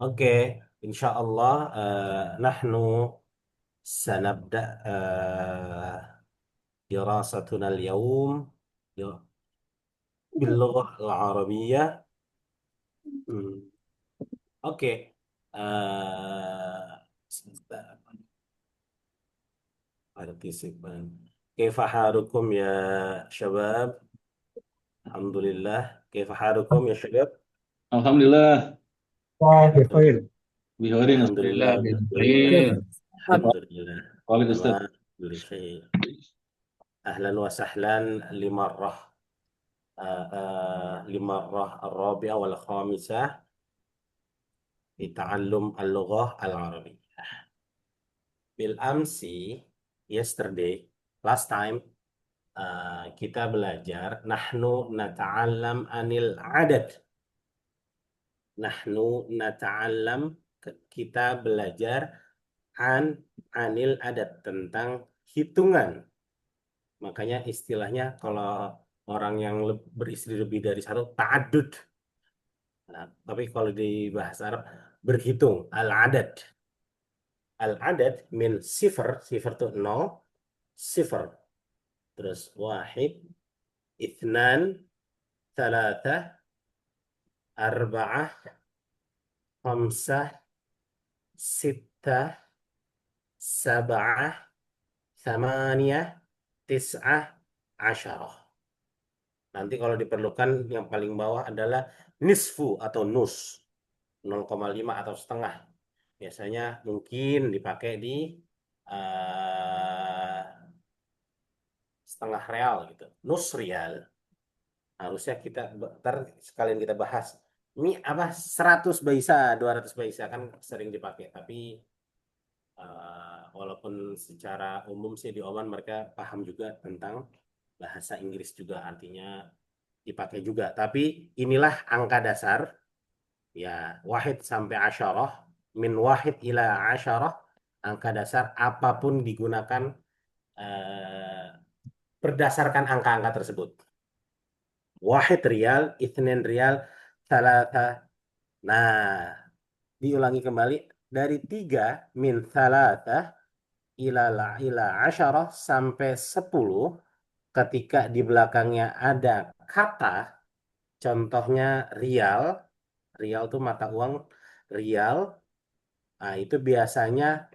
Oke, insya Allah nahnu sanabda dirasatuna al-yawm bil-lughah al-arabiyyah. Hmm, Oke, sebentar. Partisipan. Kaifa halukum ya syabab? Alhamdulillah. Kaifa halukum ya syabab? Alhamdulillah, Wah, Bikhoir. bihorin. Alhamdulillah Alhamdulillah. bil khair. Khair. Alhamdulillah. Waalaikumsalam Ustaz. Tamam bil khair. Ahlan wa sahlan limarrah limarrah ar-rabi'ah wal khamisah di ta'allum al-lughah al-arabiyyah. Bil amsi, yesterday, last time, kita belajar nahnu nata'allam anil adad. Nahnu nata'allam, kita belajar anil adad, tentang hitungan. Makanya istilahnya kalau orang yang beristri lebih dari satu, ta'adud. Nah, tapi kalau di bahasa Arab berhitung, al-adad. Al-adad min sifar, sifar itu nol, sifar. Terus wahid, ithnan, thalatha, arba'ah, khamsah, sittah, sab'ah, thamaniyah, tis'ah, asyarah. Nanti kalau diperlukan yang paling bawah adalah nisfu atau nus, 0,5 atau setengah. Biasanya mungkin dipakai di eh, setengah real gitu. Nus real. Harusnya kita ntar sekalian kita bahas. Ini apa 100 baisa, 200 baisa kan sering dipakai. Tapi walaupun secara umum sih di Oman mereka paham juga tentang bahasa Inggris juga, artinya dipakai juga. Tapi inilah angka dasar, ya, wahid sampai asyarah, min wahid ila asyarah, angka dasar apapun digunakan eh, berdasarkan angka-angka tersebut. Wahid rial, ithnin rial, salasa. Nah, diulangi kembali dari 3 min salasa ila asyarah sampai 10, ketika di belakangnya ada kata, contohnya rial, rial itu mata uang rial. Nah, itu biasanya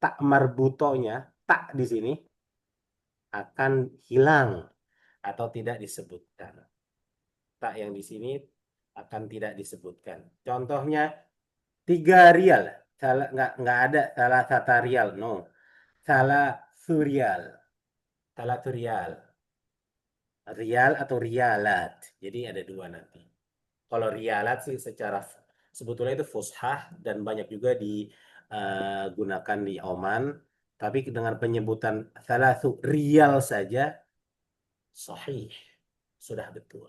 tak marbutonya, tak di sini akan hilang atau tidak disebutkan. Tak yang di sini akan tidak disebutkan. Contohnya 3 rial, salah nggak ada salah satu rial, no, salah surial, salah rial, rial atau rialat. Jadi ada dua nanti. Kalau rialat sih secara sebetulnya itu fushah dan banyak juga digunakan di Oman. Tapi dengan penyebutan salah rial saja, sahih, sudah betul.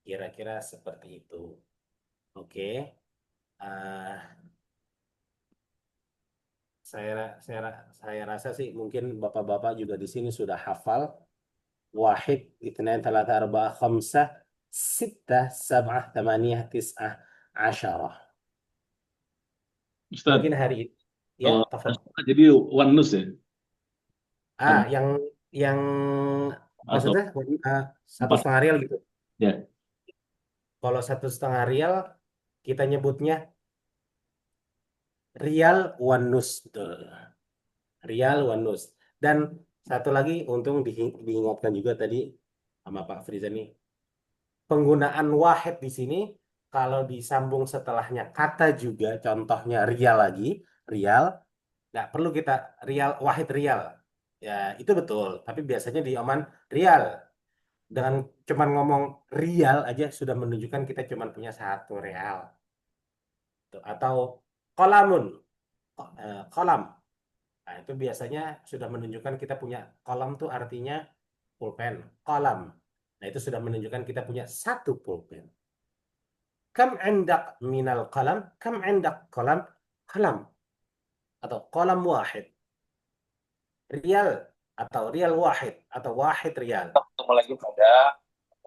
Kira-kira seperti itu. Oke. Eh, saya rasa sih mungkin bapak-bapak juga di sini sudah hafal. Wahid, ithnain, thalatha, arba'ah, khamsah, sittah, sab'ah, thamaniyah, tis'ah, asyarah. Ustaz, Mungkin hari ini, ya, kalau tafadhol. jadi one nus ya, Ah, ada yang atau maksudnya satu empat setengah rial gitu. ya. Kalau 1,5 rial kita nyebutnya rial wanus, betul. Rial wanus. Dan satu lagi, untung diingatkan juga tadi sama Pak Frizani, penggunaan wahid di sini kalau disambung setelahnya kata juga, contohnya rial lagi, rial, nggak perlu kita rial wahid rial. Ya, itu betul. Tapi biasanya di Oman rial. Dengan cuman ngomong rial aja sudah menunjukkan kita cuman punya 1 real. Tuh. Atau kolamun, kolam. Nah, itu biasanya sudah menunjukkan kita punya kolam, tuh artinya pulpen, kolam. Nah, itu sudah menunjukkan kita punya 1 pulpen. Kam endak minal kolam, kam endak kolam, kolam atau kolam wahid, rial atau rial wahid atau wahid rial. Ketemu lagi pada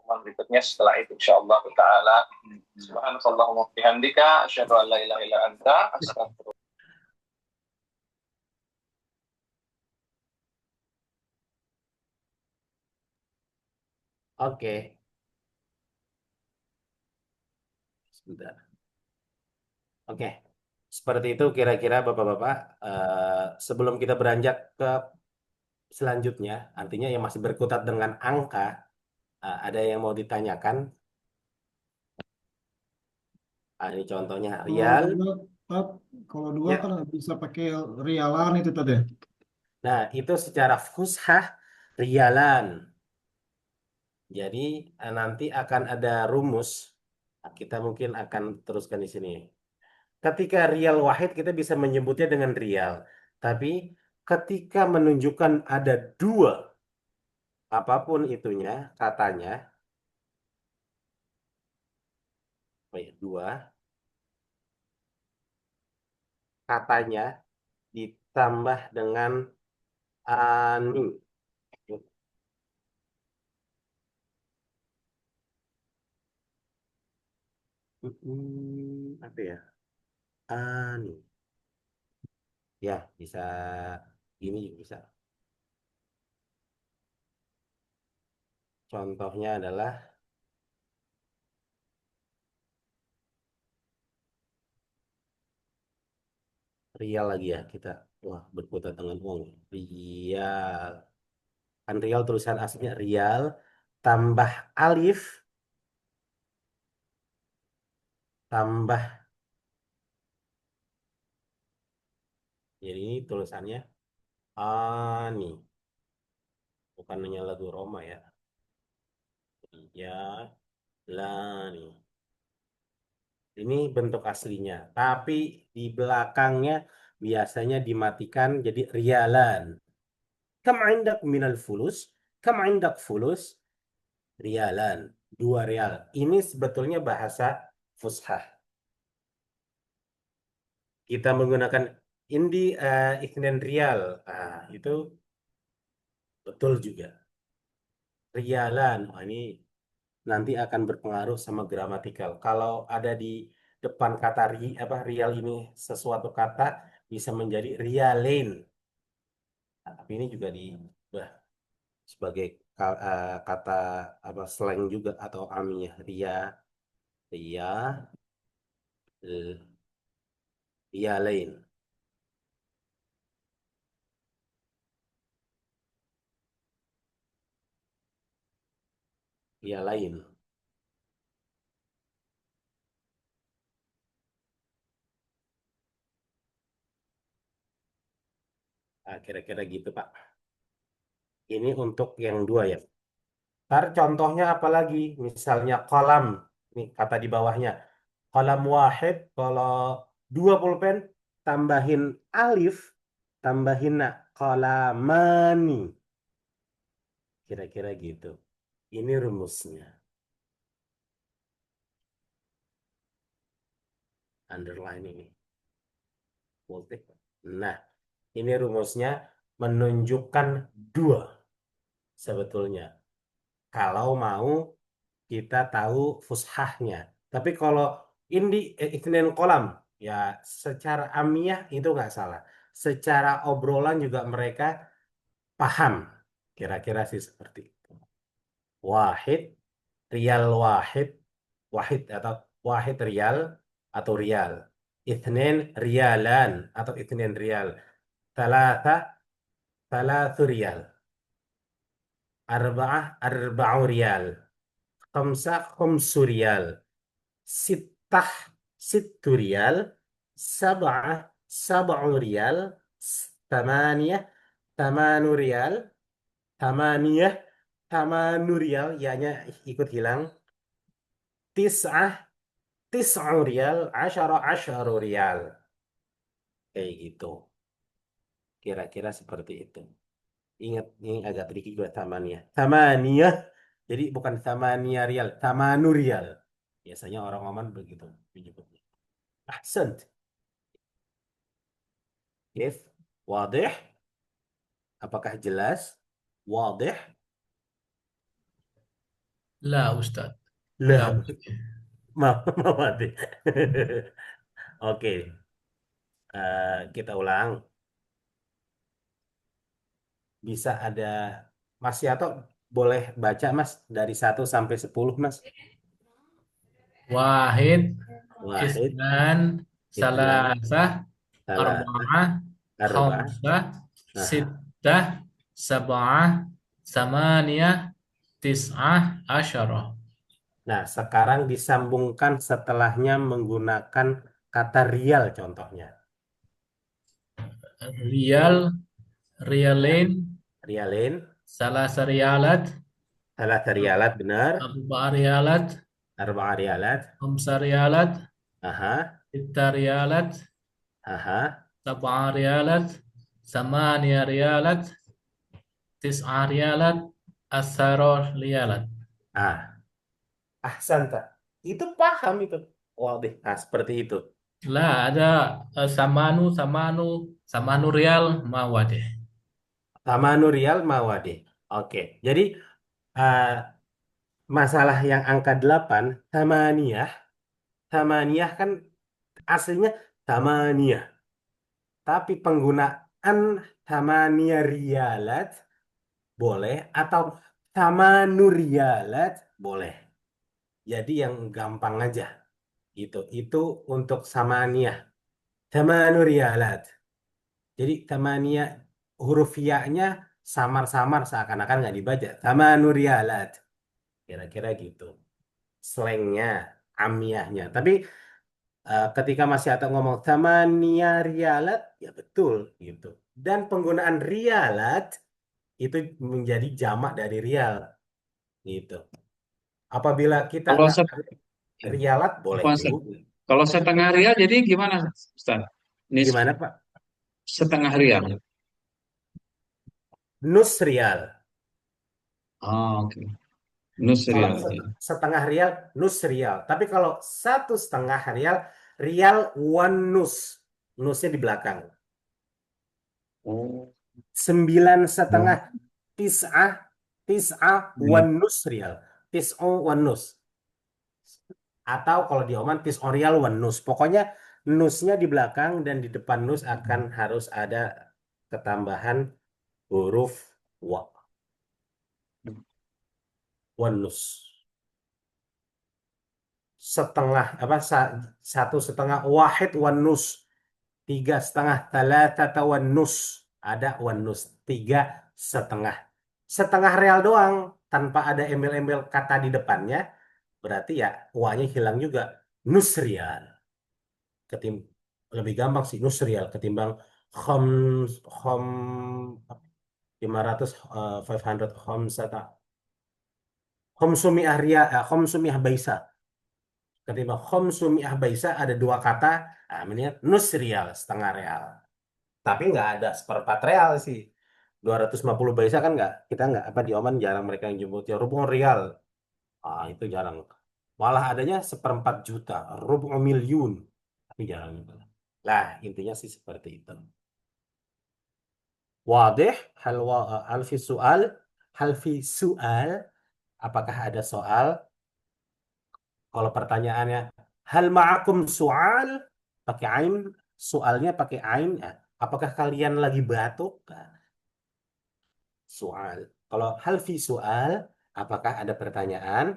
pertemuan berikutnya setelah itu insyaallah taala. Subhanakallahumma wa bihamdika asyhadu an la ilaha illa anta astaghfiruka. Oke, sebentar. Oke, seperti itu kira-kira Bapak-Bapak. Sebelum kita beranjak ke selanjutnya, artinya yang masih berkutat dengan angka, ada yang mau ditanyakan? Ini contohnya Kalau rial. dua, Tat, kalau dua Ya. kan bisa pakai rialan itu tadi. Nah, itu secara fushah rialan. Jadi nanti akan ada rumus. Kita mungkin akan teruskan di sini. Ketika rial wahid kita bisa menyebutnya dengan rial. Tapi ketika menunjukkan ada dua, apapun itunya, katanya, baik, dua, katanya ditambah dengan ani. Apa ya? Ani. Ya, bisa ini juga bisa. Contohnya adalah rial lagi ya kita. Wah, berputar dengan uang. Rial. Kan rial tulisan aslinya rial tambah alif tambah. Jadi ini tulisannya ani. Bukan hanya lagu Roma ya. Ya, lani. Ini bentuk aslinya. Tapi di belakangnya biasanya dimatikan jadi rialan. Kam indak minal fulus? Kam indak fulus? Rialan. 2 rial. Ini sebetulnya bahasa fushah. Kita menggunakan indi iknen rial. Itu betul juga. Rialan. Ini nanti akan berpengaruh sama gramatikal. Kalau ada di depan kata rial ini sesuatu kata bisa menjadi rialain. Tapi ini juga bah, sebagai kata apa slang juga atau amiyah ria eh, rialain. Rialain. Kira-kira gitu Pak. Ini untuk yang dua ya. Ntar contohnya apa lagi? Misalnya kolam. Ini kata di bawahnya. Kolam wahid, kalau 2 pulpen, tambahin alif, tambahin kolamani. Kira-kira gitu. Ini rumusnya. Underline ini. Multik. Nah, ini rumusnya menunjukkan dua sebetulnya. Kalau mau kita tahu fushahnya. Tapi kalau iknen kolam, ya secara amiyah itu nggak salah. Secara obrolan juga mereka paham. Kira-kira sih seperti itu. Wahid, rial wahid, wahid atau wahid rial atau rial. Ithnin rialan atau ithnin rial. Talata, talatu rial. Arba'ah, arba'u rial. Khamsa, khumsu rial. Sittah, sittu rial. Sab'ah, sab'u rial. Tamaniyah, tamanu rial. Tamaniyah, tamanu rial. Ya-nya ikut hilang. Tis'ah, tis'u rial. Asyara, asyaru rial. Kayak gitu. Kira-kira seperti itu. Ingat, ini agak tricky juga tamaniyah. Tamaniyah, jadi bukan tamaniyah rial, tamanu rial. Biasanya orang Oman begitu menyebutnya. Ahsant. Kif? Wadih? Apakah jelas? Wadih? لا أستاذ، لا Lah, أستاذ. mawade. Oke, kita ulang. Bisa ada Mas Yato boleh baca Mas dari 1 sampai 10 Mas. واحد، Wahid, اثنان، itnan, ثلاثة، talata, أربعة، arba'ah. خمسة، Aha. ستة، سبعة، ثمانية، تسعة، عشرة. Nah, sekarang disambungkan setelahnya menggunakan kata rial contohnya. ريال، Ya, ريالين، rialin, ثلاثة ريالات، talata rialat benar, أربعة ريالات، arba'a rialat. خمسة ريالات، Aha, ستة ريالات، aha. سبعة ريالات، ثمانية ريالات، تسعة ريالات، عشرة ريالات. Ah, ahsanta. Itu paham itu. Wah deh, nah seperti itu. لا ada samanu, samanu, samanu rial mawar deh. Tamanu rial mawade. Oke, jadi eh, masalah yang angka 8, tamaniyah. Tamaniyah kan aslinya tamaniyah. Tapi penggunaan tamaniyah rialat boleh atau tamanurialat boleh. Jadi yang gampang aja gitu. Itu untuk samaniyah. Tamanurialat. Jadi tamaniyah huruf ya-nya samar-samar seakan-akan nggak dibaca. Tamanurialat. Kira-kira gitu. Slangnya, amiyahnya. Tapi ketika masih ada ngomong tamaniyah rialat, ya betul gitu. Dan penggunaan rialat itu menjadi jamak dari rial gitu. Apabila kita Kalau nggak set, ya, rialat boleh apa, juga. kalau setengah rial jadi gimana, Ustaz? Ini Gimana Pak? setengah rial. Nus rial. Oh, oke. Nus Kalau rial. Ya. setengah rial, nus rial. Tapi kalau 1,5 rial, rial one nus. Nusnya di belakang. Oh, 9,5 tis'ah, tis'ah ya. one nus rial. Tis'o one nus. Atau kalau di Oman tis'o rial one nus. Pokoknya nusnya di belakang dan di depan nus akan harus ada ketambahan huruf wa. One nus. Setengah apa 1,5 wahid wan nus, 3,5 talatata wan nus, ada wan nus 3,5 setengah real doang tanpa ada embel-embel kata di depannya, berarti ya uangnya hilang juga. Nus rial ketim lebih gampang sih nus rial ketimbang khom khom 500 500 khomsata khomsumi'ah rial khomsumi'ah baisa. Ketimbang khomsumi'ah baisa ada dua kata, nah, ini nus rial, setengah real. Tapi nggak ada seperempat real sih. 250 baisa kan nggak, kita nggak, apa di Oman jarang mereka yang jemput ya rubuh rial. Ah, itu jarang. Malah adanya 1/4 juta, rubuh miliun. Tapi jarang juga. Lah, intinya sih seperti itu. Wadih, hal fi soal, hal fi soal, apakah ada soal? Kalau pertanyaannya, hal ma'akum soal, pakai ain, soalnya pakai ain, ya. Apakah kalian lagi batuk? Nah, soal. Kalau hal fi soal, apakah ada pertanyaan?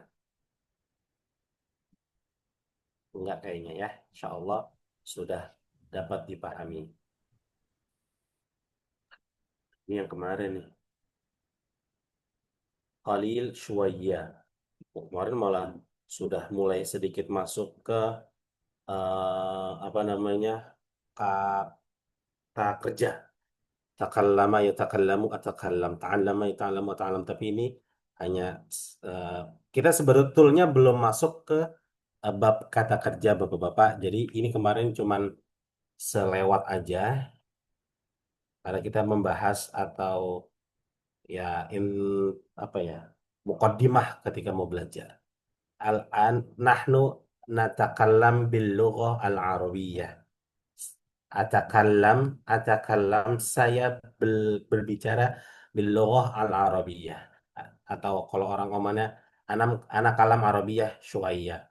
Enggak kayaknya ya. Insya Allah sudah dapat dipahami. Ini yang kemarin nih. Qalil Syuwaya. Kemarin malah sudah mulai sedikit masuk ke apa namanya, kata kerja. Takallama ya takallamu atakallam. Ta'allama ya ta'allamu ata'allam. Tapi ini hanya eh, kita sebetulnya belum masuk ke bab kata kerja Bapak-bapak. Jadi ini kemarin cuman selewat aja karena kita membahas atau ya apa ya, muqaddimah ketika mau belajar. Al-an nahnu natakallam bil lughah al-arabiyyah. Atakallam, atakallam saya berbicara bil lughah al-arabiyyah. Atau kalau orang Omannya Anak kalam Arabiyah syuwaiyah.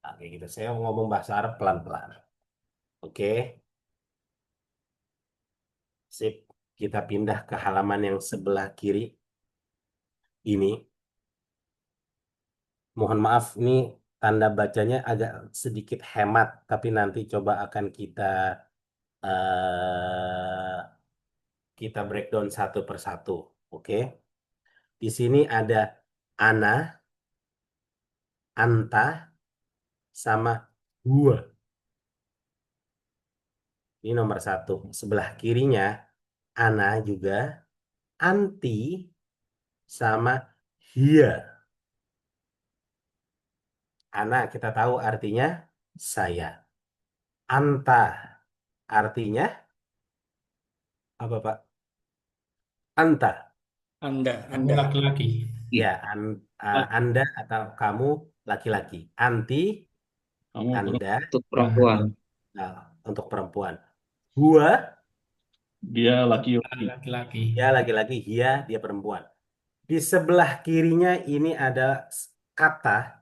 Nah, kayak gitu. Saya ngomong bahasa Arab pelan-pelan. Oke, sip. Kita pindah ke halaman yang sebelah kiri ini. Mohon maaf, ini tanda bacanya agak sedikit hemat, tapi nanti coba akan kita breakdown satu persatu. Oke, di sini ada ana, anta, sama huwa. Ini nomor satu. Sebelah kirinya ana juga, anti, sama hiya. Ana kita tahu artinya saya. Anta artinya apa, Pak? Anta. Anda, Kamu Anda. laki-laki. Ya, Anda atau kamu laki-laki. Anti, Kamu Anda, Untuk perempuan. nah, untuk perempuan. Hua, dia laki-laki. Laki-laki. dia laki-laki. Hia, dia perempuan. Di sebelah kirinya ini ada kata.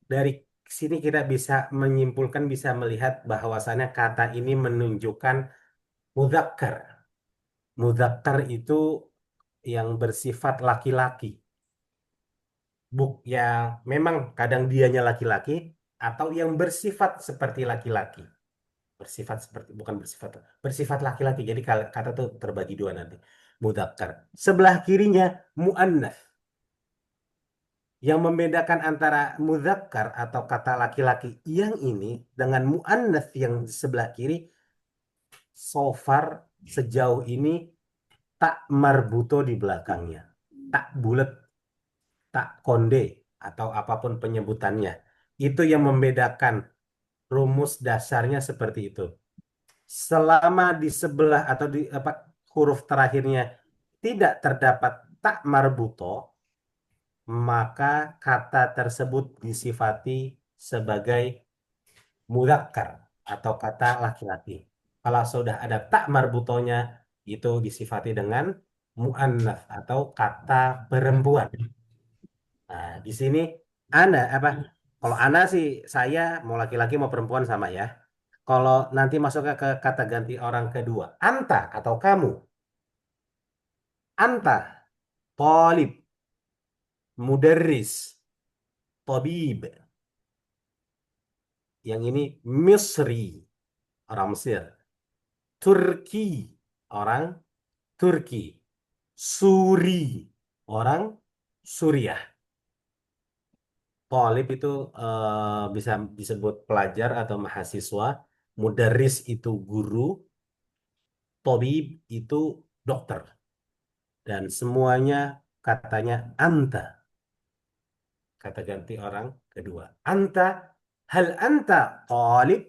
Dari sini kita bisa menyimpulkan, bisa melihat bahwasannya kata ini menunjukkan mudzakkar. Mudzakkar itu yang bersifat laki-laki. Yang memang kadang dianya laki-laki atau yang bersifat seperti laki-laki. Bersifat laki-laki. Jadi kata tuh terbagi dua nanti. Mudzakkar. Sebelah kirinya muannats. Yang membedakan antara mudzakkar atau kata laki-laki yang ini dengan muannats yang di sebelah kiri, so far sejauh ini tak marbuto di belakangnya. Tak bulat, tak konde, atau apapun penyebutannya. Itu yang membedakan, rumus dasarnya seperti itu. Selama di sebelah atau di huruf terakhirnya tidak terdapat tak marbuto, maka kata tersebut disifati sebagai mudzakkar atau kata laki-laki. Kalau sudah ada tak marbutonya, itu disifati dengan muannats atau kata perempuan. Nah, di sini ana apa? Kalau ana sih saya mau laki-laki mau perempuan sama ya. Kalau nanti masuknya ke kata ganti orang kedua, anta atau kamu. Anta, talib, mudarris, tabib. Yang ini Misri, orang Mesir. Turki, orang Turki. Suri, orang Suriah. Talib itu bisa disebut pelajar atau mahasiswa. Mudarris itu guru. Tabib itu dokter. Dan semuanya katanya anta. Kata ganti orang kedua. Anta, hal anta talib.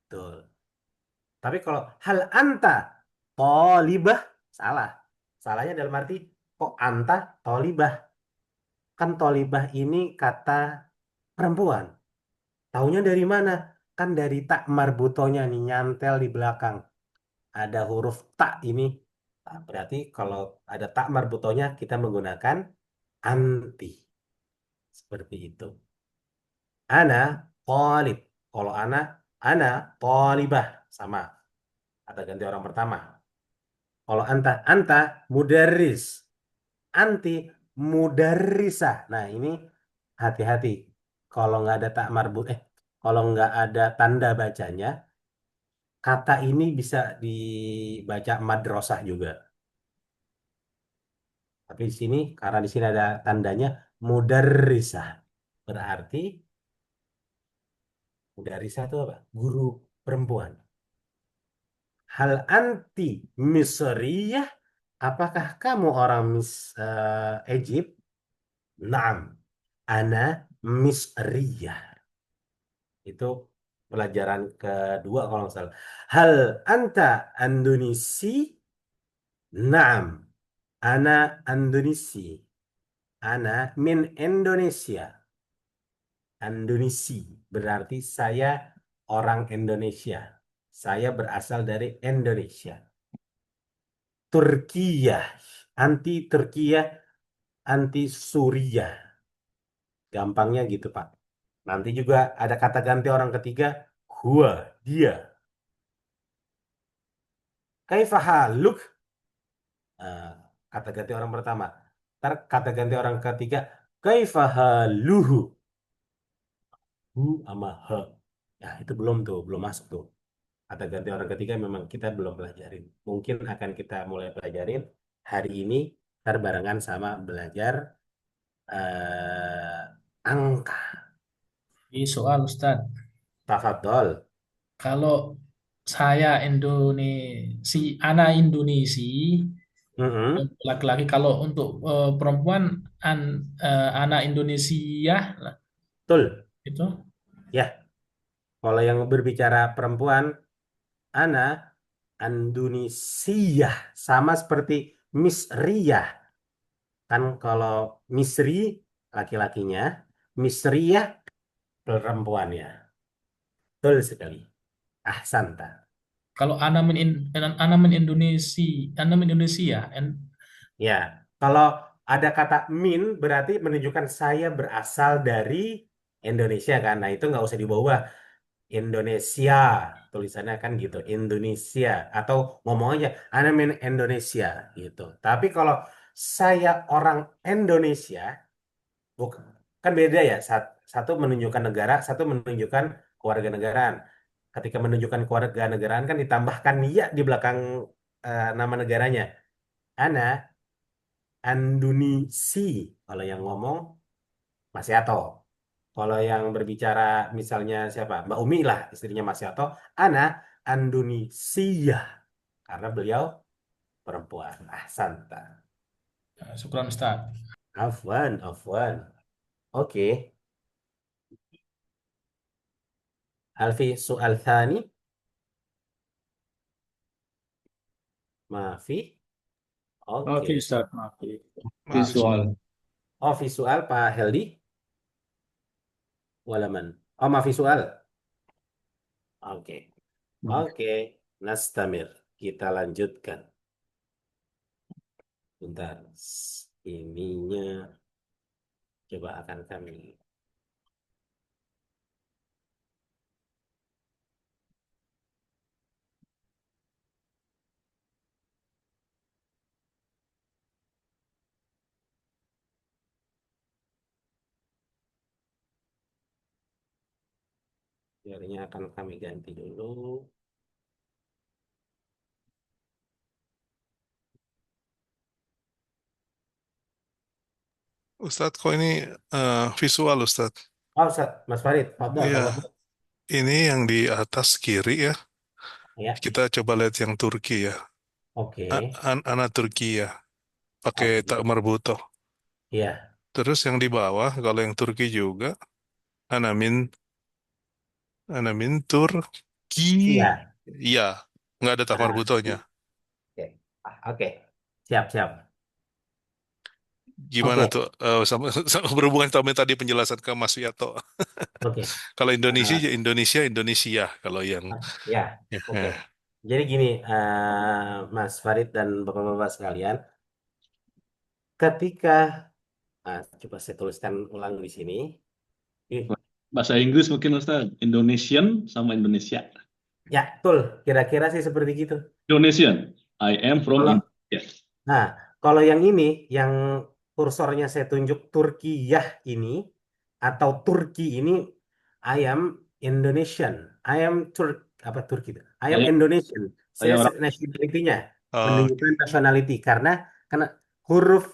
Betul. Tapi kalau hal anta talibah, salah. Salahnya dalam arti, kok anta talibah? Kan talibah ini kata perempuan. Taunya dari mana? Kan dari tak marbutonya nih, nyantel di belakang. Ada huruf tak ini. Nah, berarti kalau ada tak marbutonya, kita menggunakan anti. Seperti itu. Ana talib. Kalau ana talibah. Sama. Ada ganti orang pertama. Kalau anta mudarris. Anti mudarrisah. Nah, ini hati-hati. Kalau nggak ada tak marbut, kalau nggak ada tanda bacanya, kata ini bisa dibaca madrasah juga. Tapi di sini, karena di sini ada tandanya mudarrisah. Berarti mudarrisah itu apa? Guru perempuan. Hal anti misriyah? Apakah kamu orang Egypt? Naam. Ana misriyah. Itu pelajaran kedua kalau nggak salah. Hal anta Indonesi? Naam. Ana Indonesi. Ana min Indonesia. Indonesi berarti saya orang Indonesia. Saya berasal dari Indonesia. Turkiyah. Anti Turkiyah. anti Suriah. Gampangnya gitu, Pak. Nanti juga ada kata ganti orang ketiga, huwa, dia. Kaifa haluk? Eh, kata ganti orang pertama. Ntar kata ganti orang ketiga, kaifa haluhu? Hu sama he. Ya, itu belum tuh, belum masuk tuh. Kata ganti orang ketiga memang kita belum pelajarin. Mungkin akan kita mulai pelajarin hari ini, ntar barengan sama belajar angka. Ini soal Ustadz. Tafadhol. Kalau saya Indonesi, anak Indonesi, Mm-mm. laki-laki. Kalau untuk perempuan, anak Indonesia lah, Betul. itu. Ya, kalau yang berbicara perempuan, Ana Indonesia sama seperti Miss Ria. Kan kalau Misri laki-lakinya, Miss Ria perempuannya. Betul sekali. Ahsanta. Kalau anak min Indonesia, anak min Indonesia, Ya, kalau ada kata min berarti menunjukkan saya berasal dari Indonesia kan. Nah, itu nggak usah dibawa Indonesia. Tulisannya kan gitu, Indonesia. Atau ngomong aja, "Ana min Indonesia," gitu. Tapi kalau saya orang Indonesia, bukan, kan beda ya. Satu menunjukkan negara, satu menunjukkan kewarganegaraan. Ketika menunjukkan kewarganegaraan kan ditambahkan ya di belakang nama negaranya. Ana Andunisi. Kalau yang ngomong Mas Yato. Kalau yang berbicara misalnya siapa? Mbak Umi lah istrinya Mas Yato. Ana Andunisiyah. Karena beliau perempuan. Ahsanta. syukran Ustaz. Afwan, afwan. Oke. Alfi soal thani. Maafi. Oke, Oke. Ustaz, maaf. Maaf. Visual. Oh, visual Pak Heldi. Walaman. Oh, ma visual. Oke. Oke. Nastamir. Kita lanjutkan. Bentar. Ininya coba akan kami. Biarnya akan kami ganti dulu. Ustadz, kok ini visual, Ustadz? Oh, Ustaz, Mas Farid, fadal, Iya, tafadhol. ini yang di atas kiri ya. Ya, Kita coba lihat yang Turki ya. oke. Anak Turki ya, pakai tak Oke. marbutoh. Iya, Terus yang di bawah, kalau yang Turki juga, anamin, anamin Turki. iya. Iya, nggak ada tak Ah, marbutohnya. oke. Oke. Siap, siap. Gimana Oke, tuh sama berhubungan sama tadi penjelasan ke Mas Wiyato. oke. Kalau Indonesia Ah, ya Indonesia Indonesia kalau yang ya, ya, oke. Jadi gini, Mas Farid dan Bapak-Bapak sekalian, ketika, coba saya tuliskan ulang di sini. Ih, Bahasa Inggris mungkin Ustaz. Indonesian sama Indonesia. ya, betul. Kira-kira sih seperti gitu. Indonesian. I am from Kalau Indonesia. Nah, kalau yang ini, yang kursornya saya tunjuk Turkiyah ini, atau Turki ini, I am Indonesian. I am apa Turki itu? I am Saya Indonesian. saya Saya orang nationality-nya Oh, menunjukkan nationality karena huruf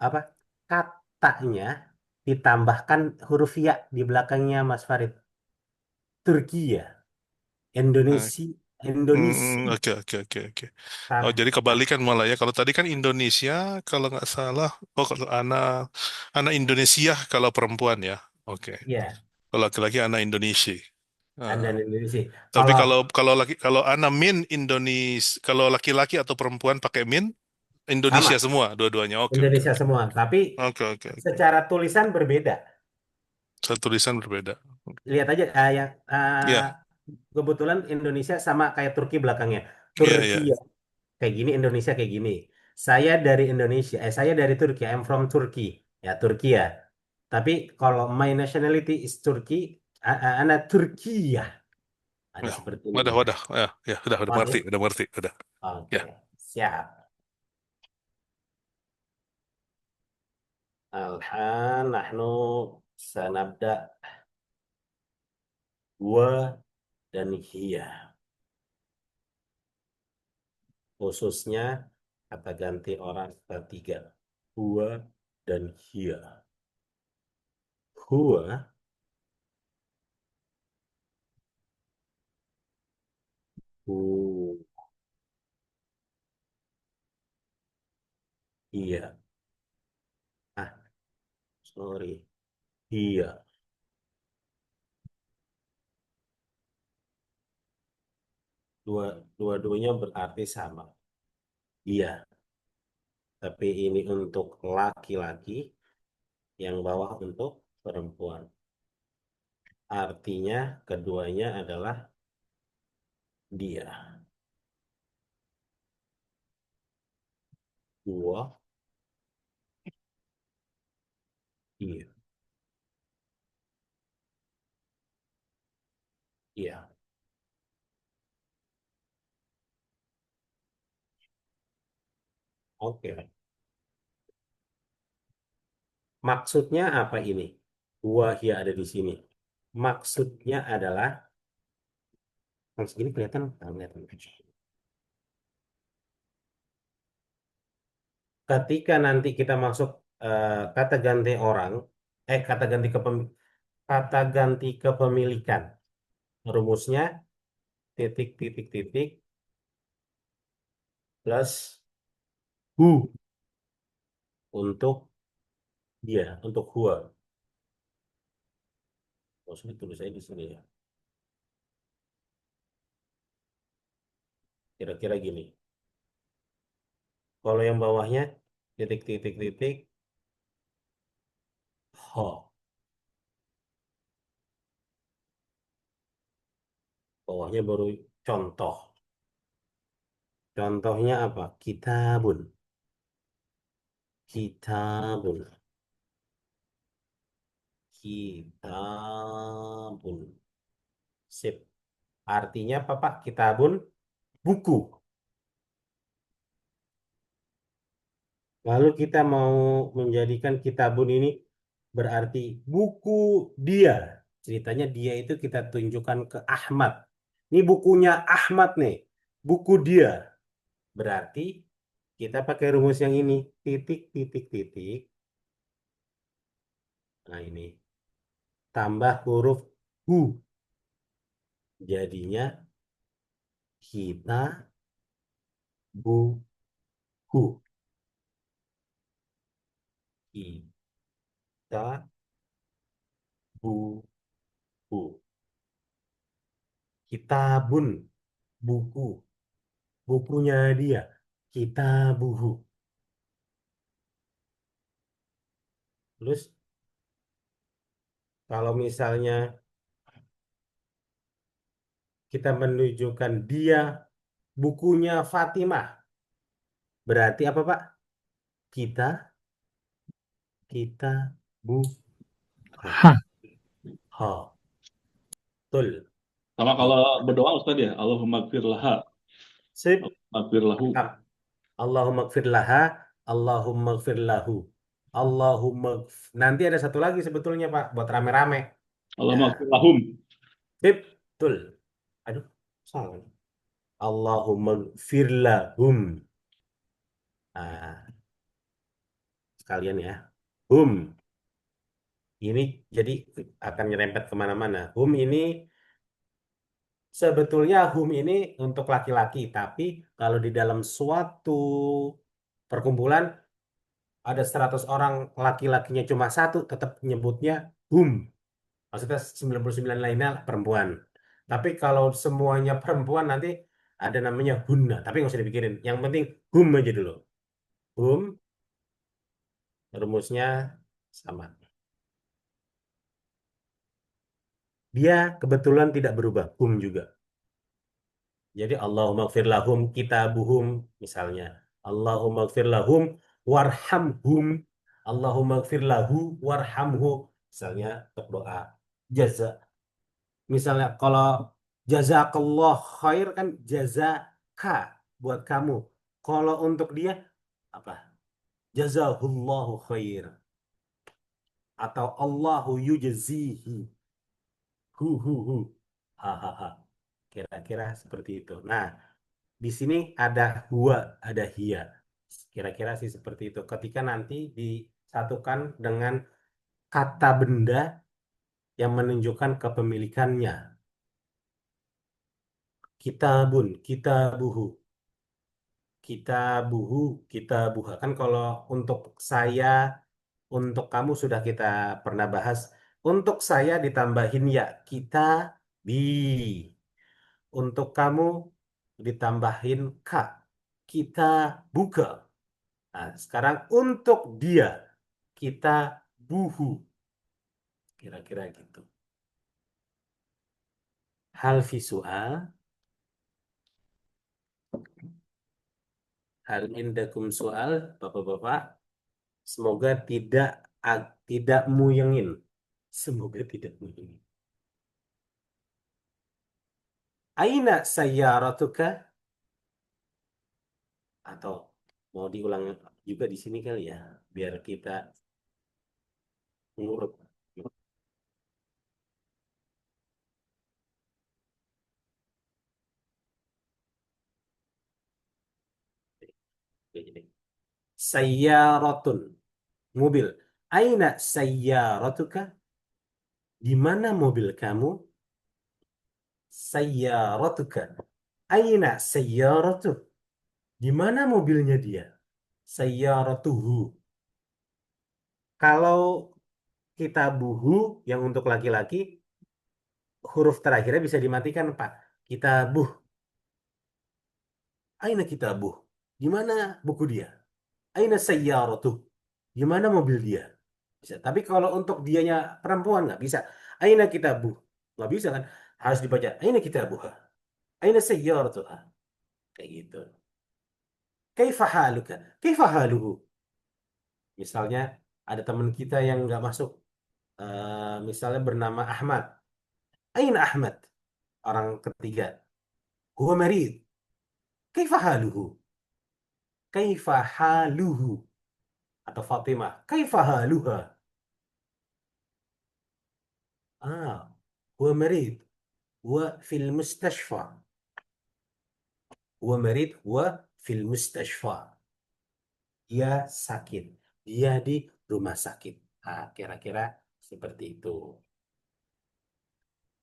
apa katanya ditambahkan huruf ya di belakangnya Mas Farid. Turki ya, eh, Indonesia, Indonesia. oke oke oke oke. Oh, Nah, jadi nah, kebalikan malah ya. Kalau tadi kan Indonesia, kalau nggak salah. Oh, kalau anak anak Indonesia kalau perempuan ya. Oke. ya, Kalau laki-laki anak Indonesia. Anda Ah. Indonesia. Tapi Kalau kalau anak min Indonesia, kalau laki-laki atau perempuan pakai min Indonesia sama semua dua-duanya. Oke oke Indonesia oke. semua, tapi Oke oke oke. secara tulisan berbeda. Satu tulisan berbeda. Lihat aja yang Iya kebetulan Indonesia sama kayak Turki belakangnya. iya Turki iya. ya, kayak gini, Indonesia kayak gini. Saya dari Indonesia, saya dari Turki. I'm from Turkey. Ya, Turki ya. Tapi kalau my nationality is Turkey, anak Turkiya. Ada Ya, seperti ini wadah, dia. wadah. Ya, ya, udah Oh, mengerti, ya? udah mengerti, udah. Oke, Ya. siap. Alhan, nahnu sanabda wa dan hiya. Khususnya kata ganti orang ketiga. Huwa dan hiya. Huwa, hu, iya. Ah, sorry. Iya. Dua-duanya berarti sama. Iya. Tapi ini untuk laki-laki, yang bawah untuk perempuan. Artinya keduanya adalah dia. Dua, iya. Iya. Oke. Maksudnya apa ini? Wahia ada di sini. Maksudnya adalah, yang segini kelihatan, kelihatan. Ketika nanti kita masuk kata ganti orang, kata ganti kata ganti kepemilikan. Rumusnya titik titik titik plus hu untuk dia, untuk huwa. Maksudnya tulis saya di sini ya. Kira-kira gini. Kalau yang bawahnya titik titik titik ho. Bawahnya baru contoh. Contohnya apa? Kitabun. Kitabun. Kitabun. Sip. Artinya apa, Pak? Kitabun, buku. Lalu kita mau menjadikan kitabun ini berarti buku dia. Ceritanya dia itu kita tunjukkan ke Ahmad. Ini bukunya Ahmad nih. Buku dia. Berarti kita pakai rumus yang ini. Titik, titik, titik. Nah ini. Tambah huruf hu. Jadinya kita buku. Kita buku. Kitabun. Buku. Bukunya dia. Kitabuhu. Terus kalau misalnya kita menunjukkan dia bukunya Fatimah, berarti apa, Pak? Kita, kita buku. Hah. Ha, betul. Sama kalau berdoa Ustaz ya, Allahumma gfir laha, Sip. gfir lahu. Allahumma gfir laha, Allahumma gfir lahu. Nanti ada satu lagi sebetulnya, Pak, buat rame-rame. Allahumma Nah, gfir lahum. sip, betul. Aduh, salah. Allahumma gfir lahum. Nah, sekalian ya. Hum. Ini jadi akan nyerempet kemana-mana. Sebetulnya hum ini untuk laki-laki, tapi kalau di dalam suatu perkumpulan ada 100 orang, laki-lakinya cuma satu, tetap nyebutnya hum. Maksudnya 99 lainnya perempuan. Tapi kalau semuanya perempuan nanti ada namanya hunna. Tapi nggak usah dipikirin. Yang penting hum aja dulu. Hum, rumusnya sama. Dia kebetulan tidak berubah. Hum juga. Jadi Allahumma gfir lahum kitabuhum misalnya. Allahumma gfir lahum warhamhum. Allahumma gfir lahu warhamhu. Misalnya untuk doa. Jaza. Misalnya kalau jazakallah khair kan jazaka buat kamu. Kalau untuk dia apa? Jazahullahu khair atau Allahu yujzihi. Hu. Hahaha. Kira-kira seperti itu. Nah, di sini ada huwa, ada hiya. Kira-kira sih seperti itu. Ketika nanti disatukan dengan kata benda yang menunjukkan kepemilikannya. Kitabun, kitabuhu, kitabuhu, kitabuha. Kan kalau untuk saya, untuk kamu sudah kita pernah bahas. Untuk saya ditambahin ya, kita bi. Untuk kamu ditambahin ka, kita buka. Nah, sekarang untuk dia, kita buhu. Kira-kira gitu. Hal visual, hal indakum soal, bapak-bapak. Semoga tidak muyengin. Semoga tidak muyengin. Aina sayyaratuka? Atau mau diulang juga di sini kali ya, biar kita ngurut. Sayyaratun, mobil. Aina sayyaratuka? Di mana mobil kamu? Sayyaratuka. Aina sayyaratu? Di mana mobilnya dia? Sayyaratuhu. Kalau kita buhu yang untuk laki-laki, huruf terakhirnya bisa dimatikan, Pak. Kita buh. Aina kita buh. Di mana buku dia? Aina sayyaratuh? Di mana mobil dia? Bisa. Tapi kalau untuk dianya perempuan nggak bisa. Aina kita buh. Nggak bisa kan? Harus dibaca. Aina kita buh. Aina sayyaratuh. Kayak gitu. Kaifa haluka? Kaifa haluhu? Misalnya ada teman kita yang nggak masuk. Misalnya bernama Ahmad. Aina Ahmad? Orang ketiga. Huwa marid. Kaifa haluhu? Kaifa haluhu? Atau Fatimah. Kaifa haluha? Huwa marid. Huwa fil mustashfa. Huwa marid. Huwa fil mustashfa. Dia sakit. Dia di rumah sakit. Kira-kira seperti itu.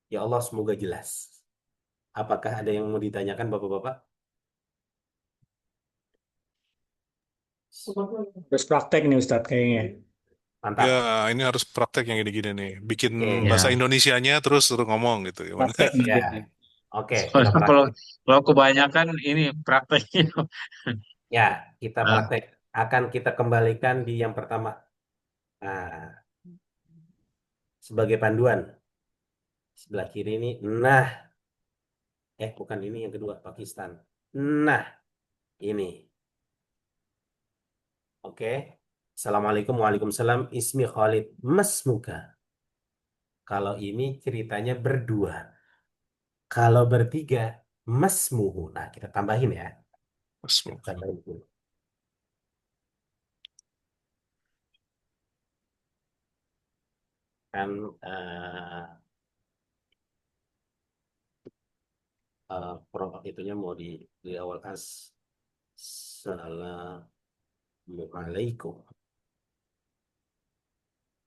Ya Allah, semoga jelas. Apakah ada yang mau ditanyakan, Bapak-Bapak? Terus praktek nih Ustadz kayaknya. Mantap. Ya, ini harus praktek yang gini-gini nih. Bikin Oke. bahasa Ya, Indonesianya terus suruh ngomong gitu. Gimana? praktek Ya. nanti. Oke, kita Soalnya kalau praktek. kalau kebanyakan ini prakteknya. Ya, kita Ah, praktek. Akan kita kembalikan di yang pertama. Nah, sebagai panduan. Sebelah kiri ini, nah. Bukan ini yang kedua, Pakistan. Nah, ini. Oke. Assalamualaikum, waalaikumsalam. Ismi Khalid. Masmuka. Kalau ini ceritanya berdua. Kalau bertiga, masmuhu. Nah, kita tambahin ya. Kita tambahin dulu. Kan itunya mau di awal Assalamualaikum.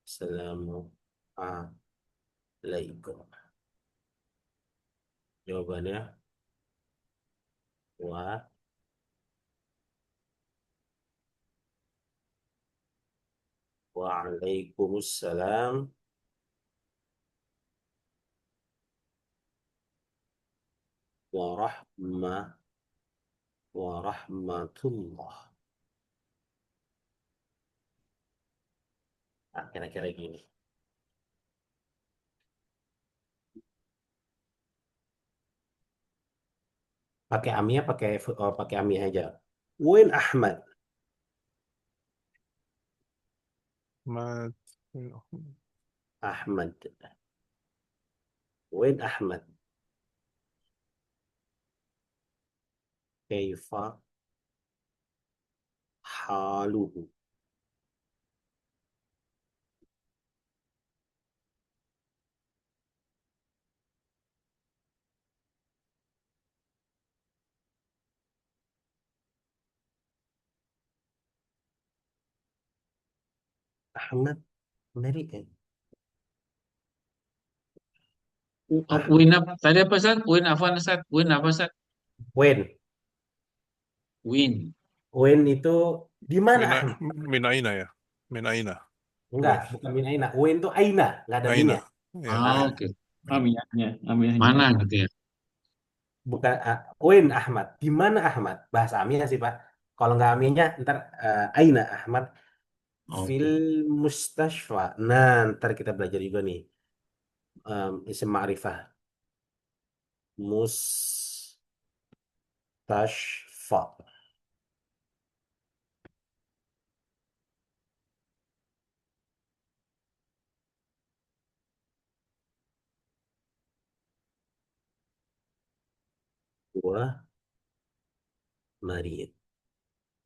Assalamualaikum. Jawabannya wa waalaikumsalam warahmah warahmatullah. Kira-kira gini. Pakai amia, pakai ami aja. Win Ahmad. Ahmad. Ahmad. Win Ahmad. Kaifa haluhu. Ahmad Mary. Win apa? Tadi apa Ustaz? Win apa Ustaz? Win apa Ustaz? Win. Win. Win itu di mana Mina, Ahmad? Minaina ya. Minaina. Enggak, Win. bukan min aina. Win itu aina, nggak ada minnya. Aina. Ya. Ah, Ah, oke. Amiyahnya, amiyahnya. Mana gitu ya? bukan Win Ahmad. Di mana Ahmad? Bahasa Amiyah sih, Pak. Kalau nggak Amiyahnya ntar aina Ahmad fil Oke. mustashfa. Nah, ntar kita belajar juga nih. Isim ma'rifah. Mustashfa. Gua Marid.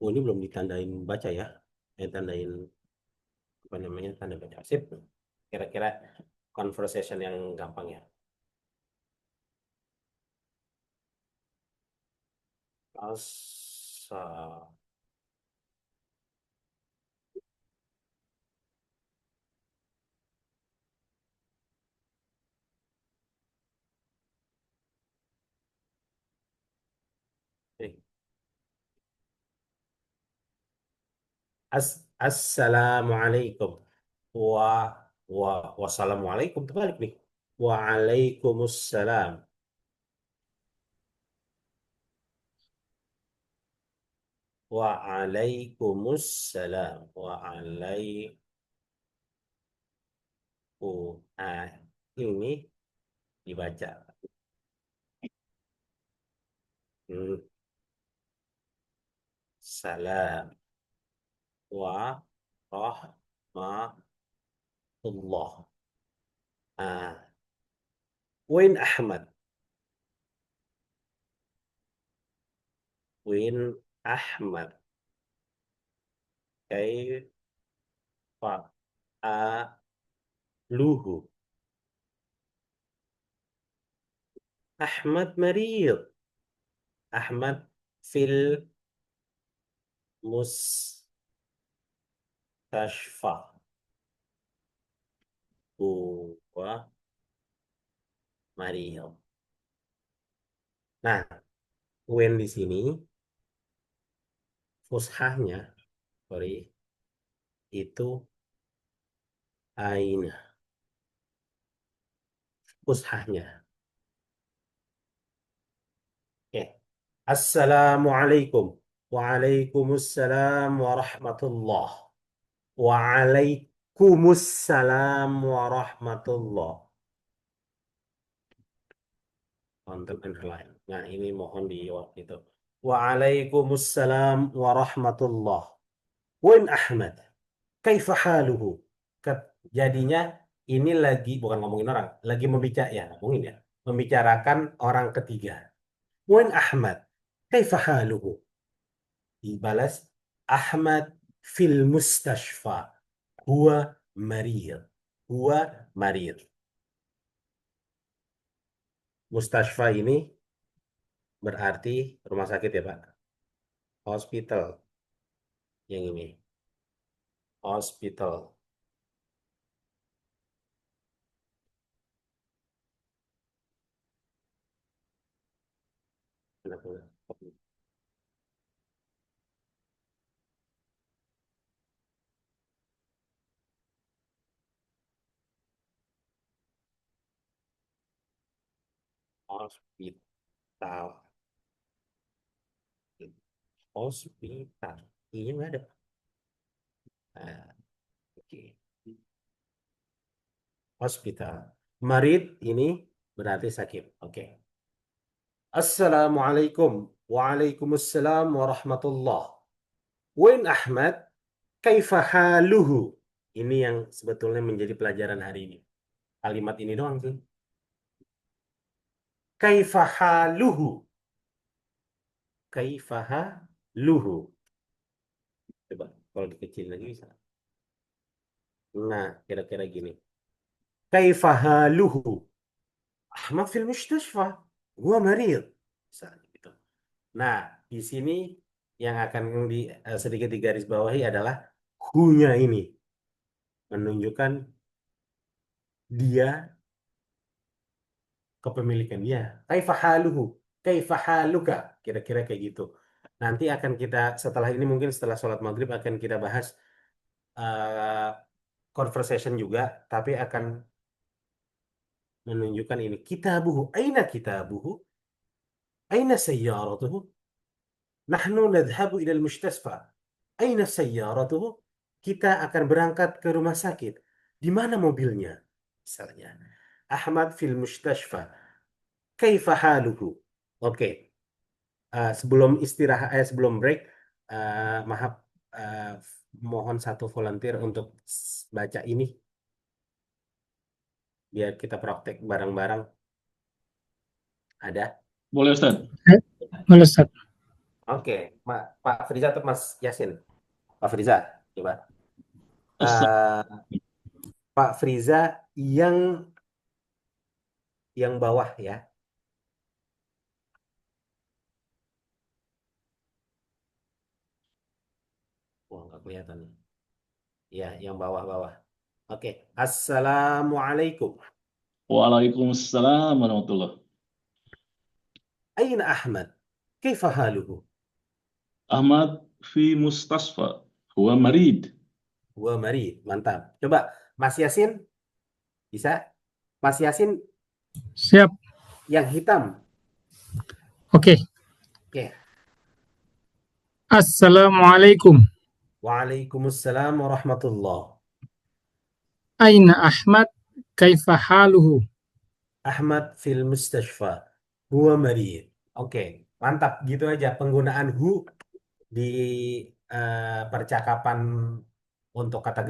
Oh, ini belum ditandain baca ya. Tandain apa namanya? Tanda baca. Sip. Kira-kira conversation yang gampang ya. Asa. Eh, Assalamualaikum. Wa wassalamualaikum terbalik nih. Waalaikumsalam. Waalaikumsalam. Ah, ini dibaca. Hmm, Salam wa rahmatullah. Ah, Win Ahmad. Win Ahmad. Kaifa aluhu. Ahmad marid. Ahmad fil mustashfa. Huwa marid. Nah, when di sini fushahnya, sorry, itu aina. Fushahnya. Oke. Assalamualaikum. Waalaikumsalam warahmatullah. Waalaikumsalam warahmatullah. Content underline. Nah, ini mohon di itu. Waalaikumsalam warahmatullah. Win Ahmad. Kaifa haluhu? Jadinya ini lagi bukan ngomongin orang, lagi membicara ya, ngomongin ya. Membicarakan orang ketiga. Win Ahmad. Kaifa haluhu? Dibalas Ahmad fil mustashfa. Huwa marid. Huwa marid. Mustashfa ini berarti rumah sakit ya, Pak. Hospital. Yang ini. Hospital. Kenapa? Hospital. Hospital. Ini nggak ada. Nah, oke. Hospital. Marid ini berarti sakit. Oke. Assalamualaikum. Waalaikumsalam warahmatullah. Wen Ahmad, kaifa haluhu? Ini yang sebetulnya menjadi pelajaran hari ini. Kalimat ini doang sih. Kaifa haluhu. Kaifa haluhu. Coba kalau dikecil lagi bisa. Nah, kira-kira gini. Kaifa haluhu? Ahmad fil mustashfa. Gua marid. Misalnya gitu. Nah, di sini yang akan sedikit digarisbawahi adalah hu-nya ini. Menunjukkan dia kepemilikan dia. Kaifa haluhu? Kaifa haluka? Kira-kira kayak gitu. Nanti akan kita setelah ini mungkin setelah sholat maghrib akan kita bahas eh, conversation juga, tapi akan menunjukkan ini. Kitabuhu. Aina kitabuhu? Aina sayyaratuhu? Nahnu nadhabu ilal mustasfa. Aina sayyaratuhu? Kita akan berangkat ke rumah sakit. Di mana mobilnya? Misalnya. Ahmad fil mustashfa. Kaifa haluhu? Oke. Sebelum istirahat, sebelum break, maaf, eh, mohon satu volunteer untuk baca ini, biar kita praktek bareng-bareng. Ada? Boleh Ustaz? Boleh, Ustaz. Oke, Pak Friza atau Mas Yasin? Pak Friza, coba. Ustaz. Eh, Pak Friza yang bawah ya. Wah, nggak kelihatan. Ya, yang bawah-bawah. Oke. Assalamualaikum. Waalaikumsalam warahmatullah. Aina Ahmad? Kaifa haluhu? Ahmad fi mustasfa. Huwa marid. Gua mari, mantap. Coba Mas Yasin, bisa? Mas Yasin Siap. yang hitam. Oke. Oke. Assalamualaikum. Waalaikumsalam warahmatullah. Aina Ahmad? Kaifa haluhu? Ahmad fil mustashfa. Gua mari. Oke, mantap. Gitu aja penggunaan hu di percakapan untuk kat-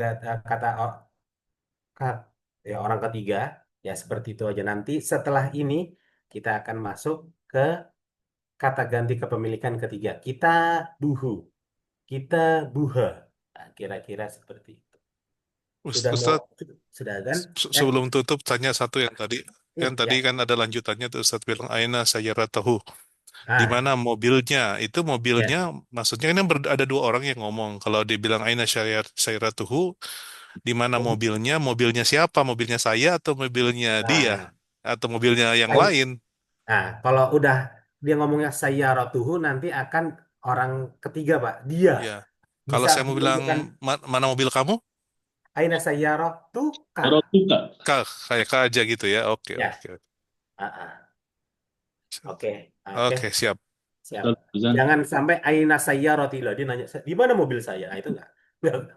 ya, orang ketiga. Ya seperti itu aja. Nanti setelah ini kita akan masuk ke kata ganti kepemilikan ketiga. Kita buhu. Kita buha. Nah, kira-kira seperti itu. Sudah mau, Ustadz, sudah kan? sebelum tutup tanya satu yang tadi. Yang tadi Ya. kan ada lanjutannya tuh Ustadz bilang Aina sayyaratahu. Di Ah, mana mobilnya? Itu mobilnya ya. maksudnya kan ada dua orang yang ngomong. Kalau dibilang Aina sayyaratuhu, di mana mobilnya? Mobilnya siapa? Mobilnya saya atau mobilnya dia? Nah, Atau mobilnya yang saya, lain? nah, kalau udah dia ngomongnya sayyaratuhu nanti akan orang ketiga, Pak. Dia Ya. Kalau bisa saya mau bilang menunjukkan mana mobil kamu? aina sayyaratuka. Erotika. Kak, kayak kak aja gitu ya. Oke, Ya. oke. Ah, ah. Oke. Oke. Oke, siap. Siap. Ustaz Azan. Jangan sampai aina sayyarati loh. Dia nanya, di mana mobil saya? Nah, itu enggak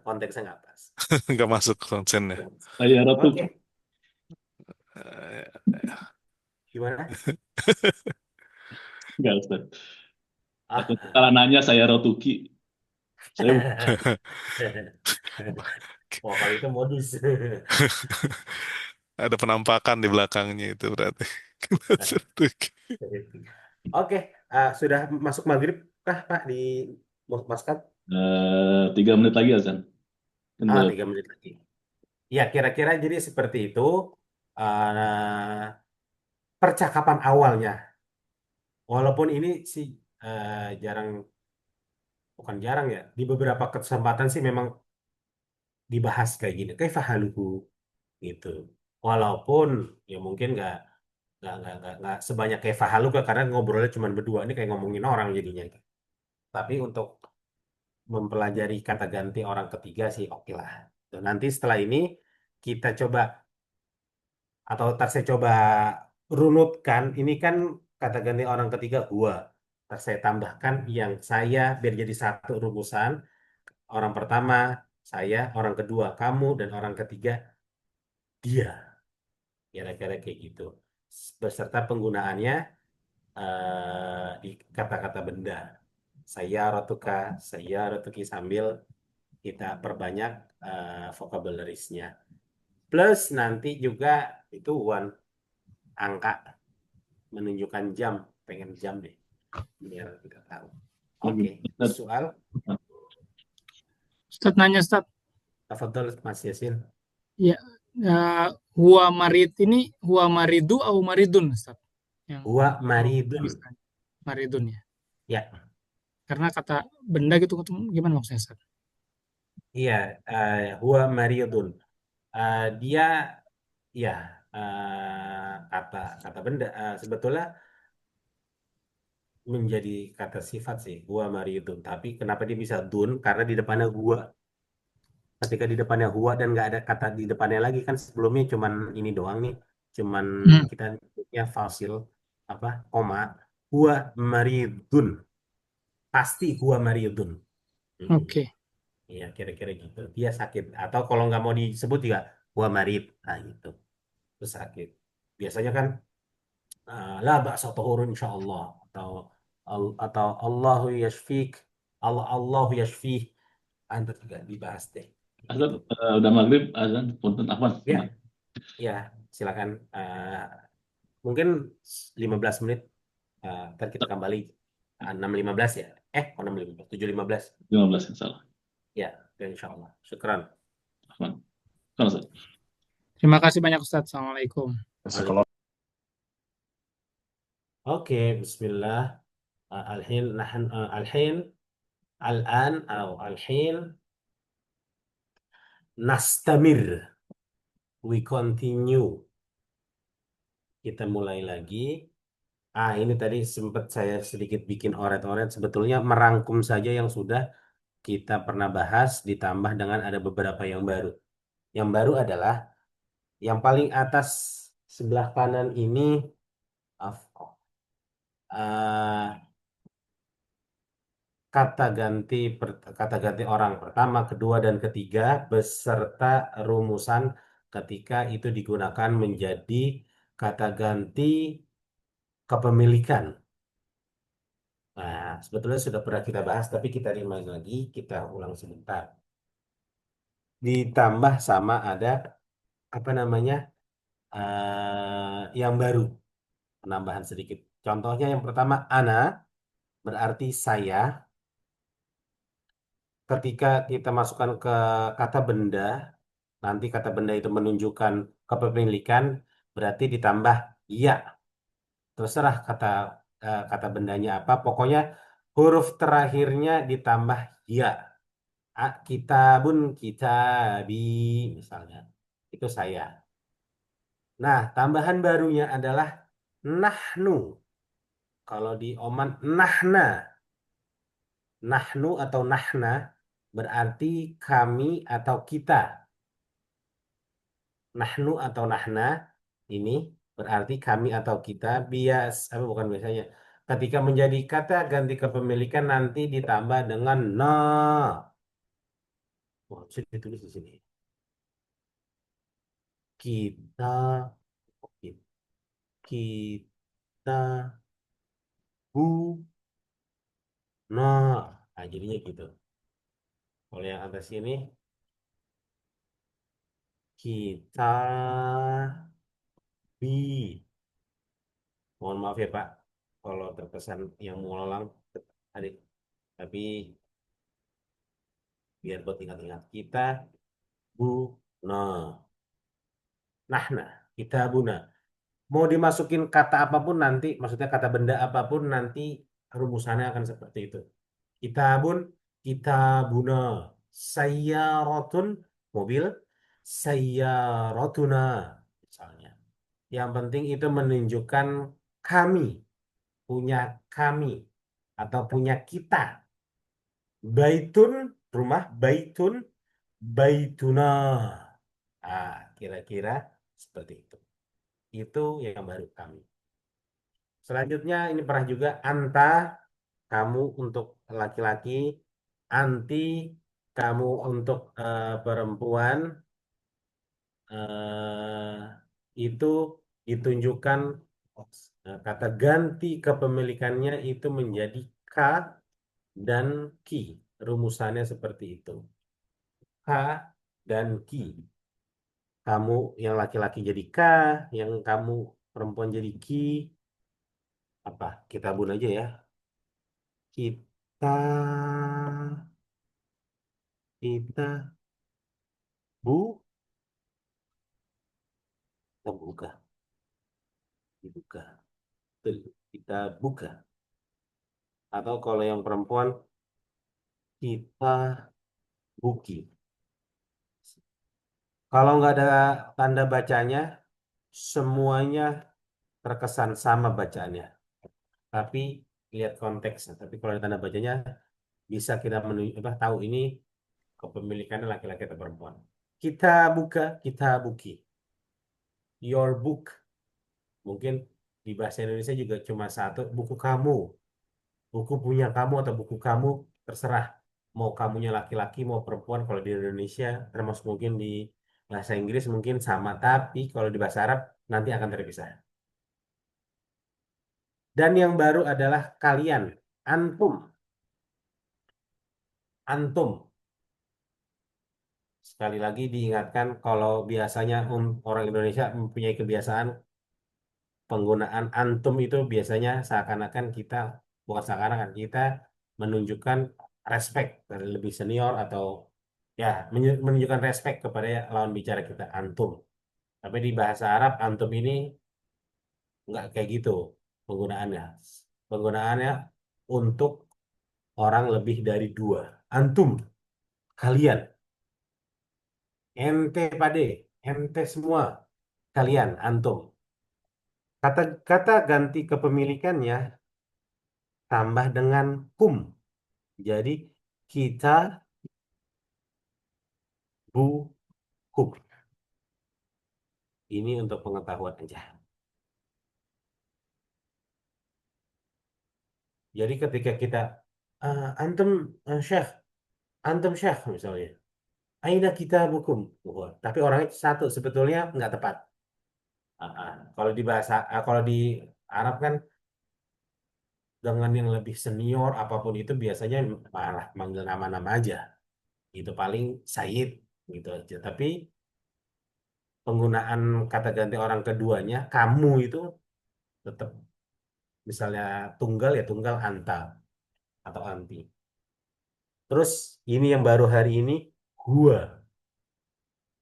konteksnya nggak pas. Nggak masuk konsennya. Saya Oke. Erotuk. Eh, Gimana? Enggak Ustaz. Aku Ah. salah nanya saya Erotuki. Saya Wah, kalau itu modus. Ada penampakan di belakangnya itu berarti. Oke, sudah masuk maghrib kah Pak di Muskat? 3 menit lagi Azan. Kan Ah, boleh. 3 menit lagi. Ya, kira-kira jadi seperti itu percakapan awalnya. Walaupun ini sih jarang, bukan jarang ya, di beberapa kesempatan sih memang dibahas kayak gini. Kayak fahaluhu gitu. Walaupun ya mungkin nggak sebanyak kayak fahaluka karena ngobrolnya cuma berdua. Ini kayak ngomongin orang jadinya. Tapi untuk mempelajari kata ganti orang ketiga sih oke lah. Tuh, nanti setelah ini kita coba atau ntar saya coba runutkan. Ini kan kata ganti orang ketiga gua. Ntar saya tambahkan yang saya biar jadi satu rumusan. Orang pertama saya, orang kedua kamu, dan orang ketiga dia. Kira-kira kayak gitu. Beserta penggunaannya di kata-kata benda. Sayyaratuki sambil kita perbanyak vocabularies-nya. Plus nanti juga itu angka menunjukkan jam, pengen jam deh biar kita tahu. Oke, Ustaz. soal Ustaz nanya Ustaz. tafadhol Mas Yasin. Ya, huwa marid ini huwa maridu atau maridun Ustaz? Yang Huwa maridun. tulisannya. Maridun ya. Ya, Karena kata benda gitu gimana maksudnya Ustaz? iya, huwa maridun. Dia ya kata benda sebetulnya menjadi kata sifat sih, huwa maridun. Tapi kenapa dia bisa dun? Karena di depannya huwa. Ketika di depannya huwa dan nggak ada kata di depannya lagi kan sebelumnya cuman ini doang nih, cuman kita nyebutnya fasil apa koma, huwa maridun, pasti huwa maridun. Oke. Iya kira-kira gitu, dia sakit atau kalau nggak mau disebut juga huwa marid, nah gitu, itu sakit. Biasanya kan la ba'sa tahurun insyaallah atau Allahu yashfik, Allahu yashfih, anda juga dibahas deh Azan, gitu. udah maghrib, azan, punten Afwan. Ya, ya, silakan. Mungkin 15 menit. Ntar kita kembali 6.15 ya. 6.15, 7.15. 15 insyaallah. Ya, insya Allah. Syukran. Afwan. Kan, Ustaz. Terima kasih banyak Ustaz. Assalamualaikum. Oke, Bismillah. Al-hin, al-hin, al-an, atau al-hin, nastamir. We continue. Kita mulai lagi. Ini tadi sempat saya sedikit bikin oret-oret. Sebetulnya merangkum saja yang sudah kita pernah bahas, ditambah dengan ada beberapa yang baru. Yang baru adalah yang paling atas sebelah kanan ini, kata ganti orang pertama, kedua, dan ketiga beserta rumusan ketika itu digunakan menjadi kata ganti kepemilikan. Nah, sebetulnya sudah pernah kita bahas, tapi kita remind lagi, kita ulang sebentar. Ditambah sama ada apa namanya yang baru, penambahan sedikit. Contohnya yang pertama, ana berarti saya. Ketika kita masukkan ke kata benda, nanti kata benda itu menunjukkan kepemilikan, berarti ditambah ya. Terserah kata bendanya apa, pokoknya huruf terakhirnya ditambah ya. Kitabun, kitabi, misalnya. Itu saya. Nah, tambahan barunya adalah nahnu. Kalau di Oman, nahna. Nahnu atau nahna berarti kami atau kita. Nahnu atau nahna ini berarti kami atau kita. Bukan biasanya. Ketika menjadi kata ganti kepemilikan nanti ditambah dengan na. Wah, bisa ditulis di sini. Kita, kita, bu, nah, jadinya gitu. Kalau yang atas ini kita bi. Mohon maaf ya Pak, kalau terkesan yang mengulang adik. Tapi biar buat ingat-ingat kita bu nahna kita buna. Mau dimasukin kata apapun nanti, maksudnya kata benda apapun nanti rumusannya akan seperti itu. Kitabun, kitabuna. Sayyaratun, mobil. Sayyaratuna, misalnya. Yang penting itu menunjukkan kami, punya kami, atau punya kita. Baitun, rumah. Baitun, baituna. Kira-kira seperti itu. Itu yang baru kami. Selanjutnya ini pernah juga anta, kamu untuk laki-laki, anti, kamu untuk perempuan, itu ditunjukkan Nah, kata ganti kepemilikannya itu menjadi ka dan ki. Rumusannya seperti itu. Ka dan ki. Kamu yang laki-laki jadi ka, yang kamu perempuan jadi ki. Apa? Kita bun aja ya. Kita, kita kita buka, dibuka. Betul, kita buka. Atau kalau yang perempuan, kita buki. Kalau nggak ada tanda bacanya, semuanya terkesan sama bacaannya. Tapi lihat konteksnya. Tapi kalau ada tanda bacanya, bisa kita tahu ini kepemilikannya laki-laki atau perempuan. Kita buka, kita buki. Your book. Mungkin di bahasa Indonesia juga cuma satu, buku kamu. Buku punya kamu atau buku kamu, terserah. Mau kamunya laki-laki, mau perempuan. Kalau di Indonesia, termasuk mungkin di bahasa Inggris mungkin sama. Tapi kalau di bahasa Arab, nanti akan terpisah. Dan yang baru adalah kalian. Antum. Antum. Sekali lagi diingatkan kalau biasanya orang Indonesia mempunyai kebiasaan penggunaan antum itu biasanya seakan-akan kita, bukan seakan-akan, kita menunjukkan respect dari lebih senior atau ya menunjukkan respect kepada lawan bicara kita, antum. Tapi di bahasa Arab antum ini nggak kayak gitu penggunaannya. Penggunaannya untuk orang lebih dari dua. Antum, kalian, ente pade, ente semua, kalian, antum. Kata-kata ganti kepemilikannya tambah dengan kum. Jadi kita bukum. Ini untuk pengetahuan aja. Jadi ketika kita antum syekh, antum syekh misalnya. Aina kita bukum. Tapi orangnya satu sebetulnya nggak tepat. Kalau di bahasa, kalau di Arab kan dengan yang lebih senior apapun itu biasanya malah manggil nama-nama aja. Itu paling Sayyid gitu aja. Tapi penggunaan kata ganti orang keduanya, kamu itu tetap misalnya tunggal ya tunggal anta atau anti. Terus ini yang baru hari ini, huwa.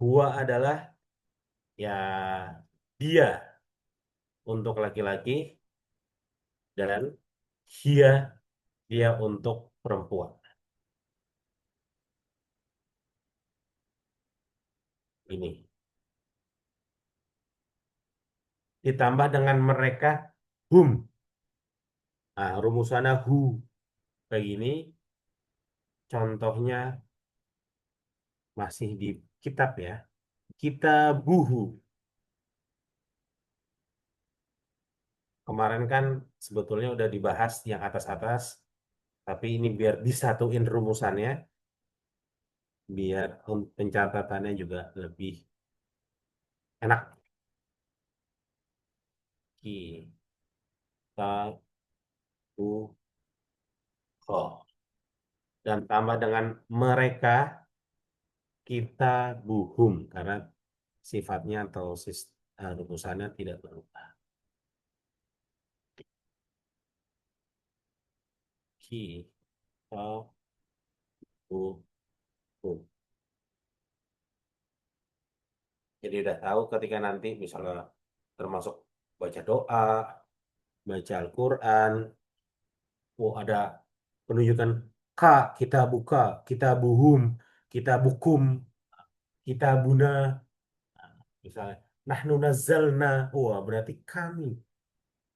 Huwa adalah ya dia untuk laki-laki dan hia dia untuk perempuan. Ini. Ditambah dengan mereka hum. Nah, rumusannya hu. Kayak gini. Contohnya masih di kitab ya. Kitabuhu. Kemarin kan sebetulnya udah dibahas yang atas-atas. Tapi ini biar disatuin rumusannya. Biar pencatatannya juga lebih enak. Kitabuhu. Dan tambah dengan mereka kita buhum karena sifatnya atau rumusannya tidak berubah. Kita buhum. Jadi udah tahu ketika nanti misalnya termasuk baca doa, baca Al-Quran, ada penunjukan kita buka, kita buhum, kita bukum, kita buna, misalnya nahnu nazzalna, berarti kami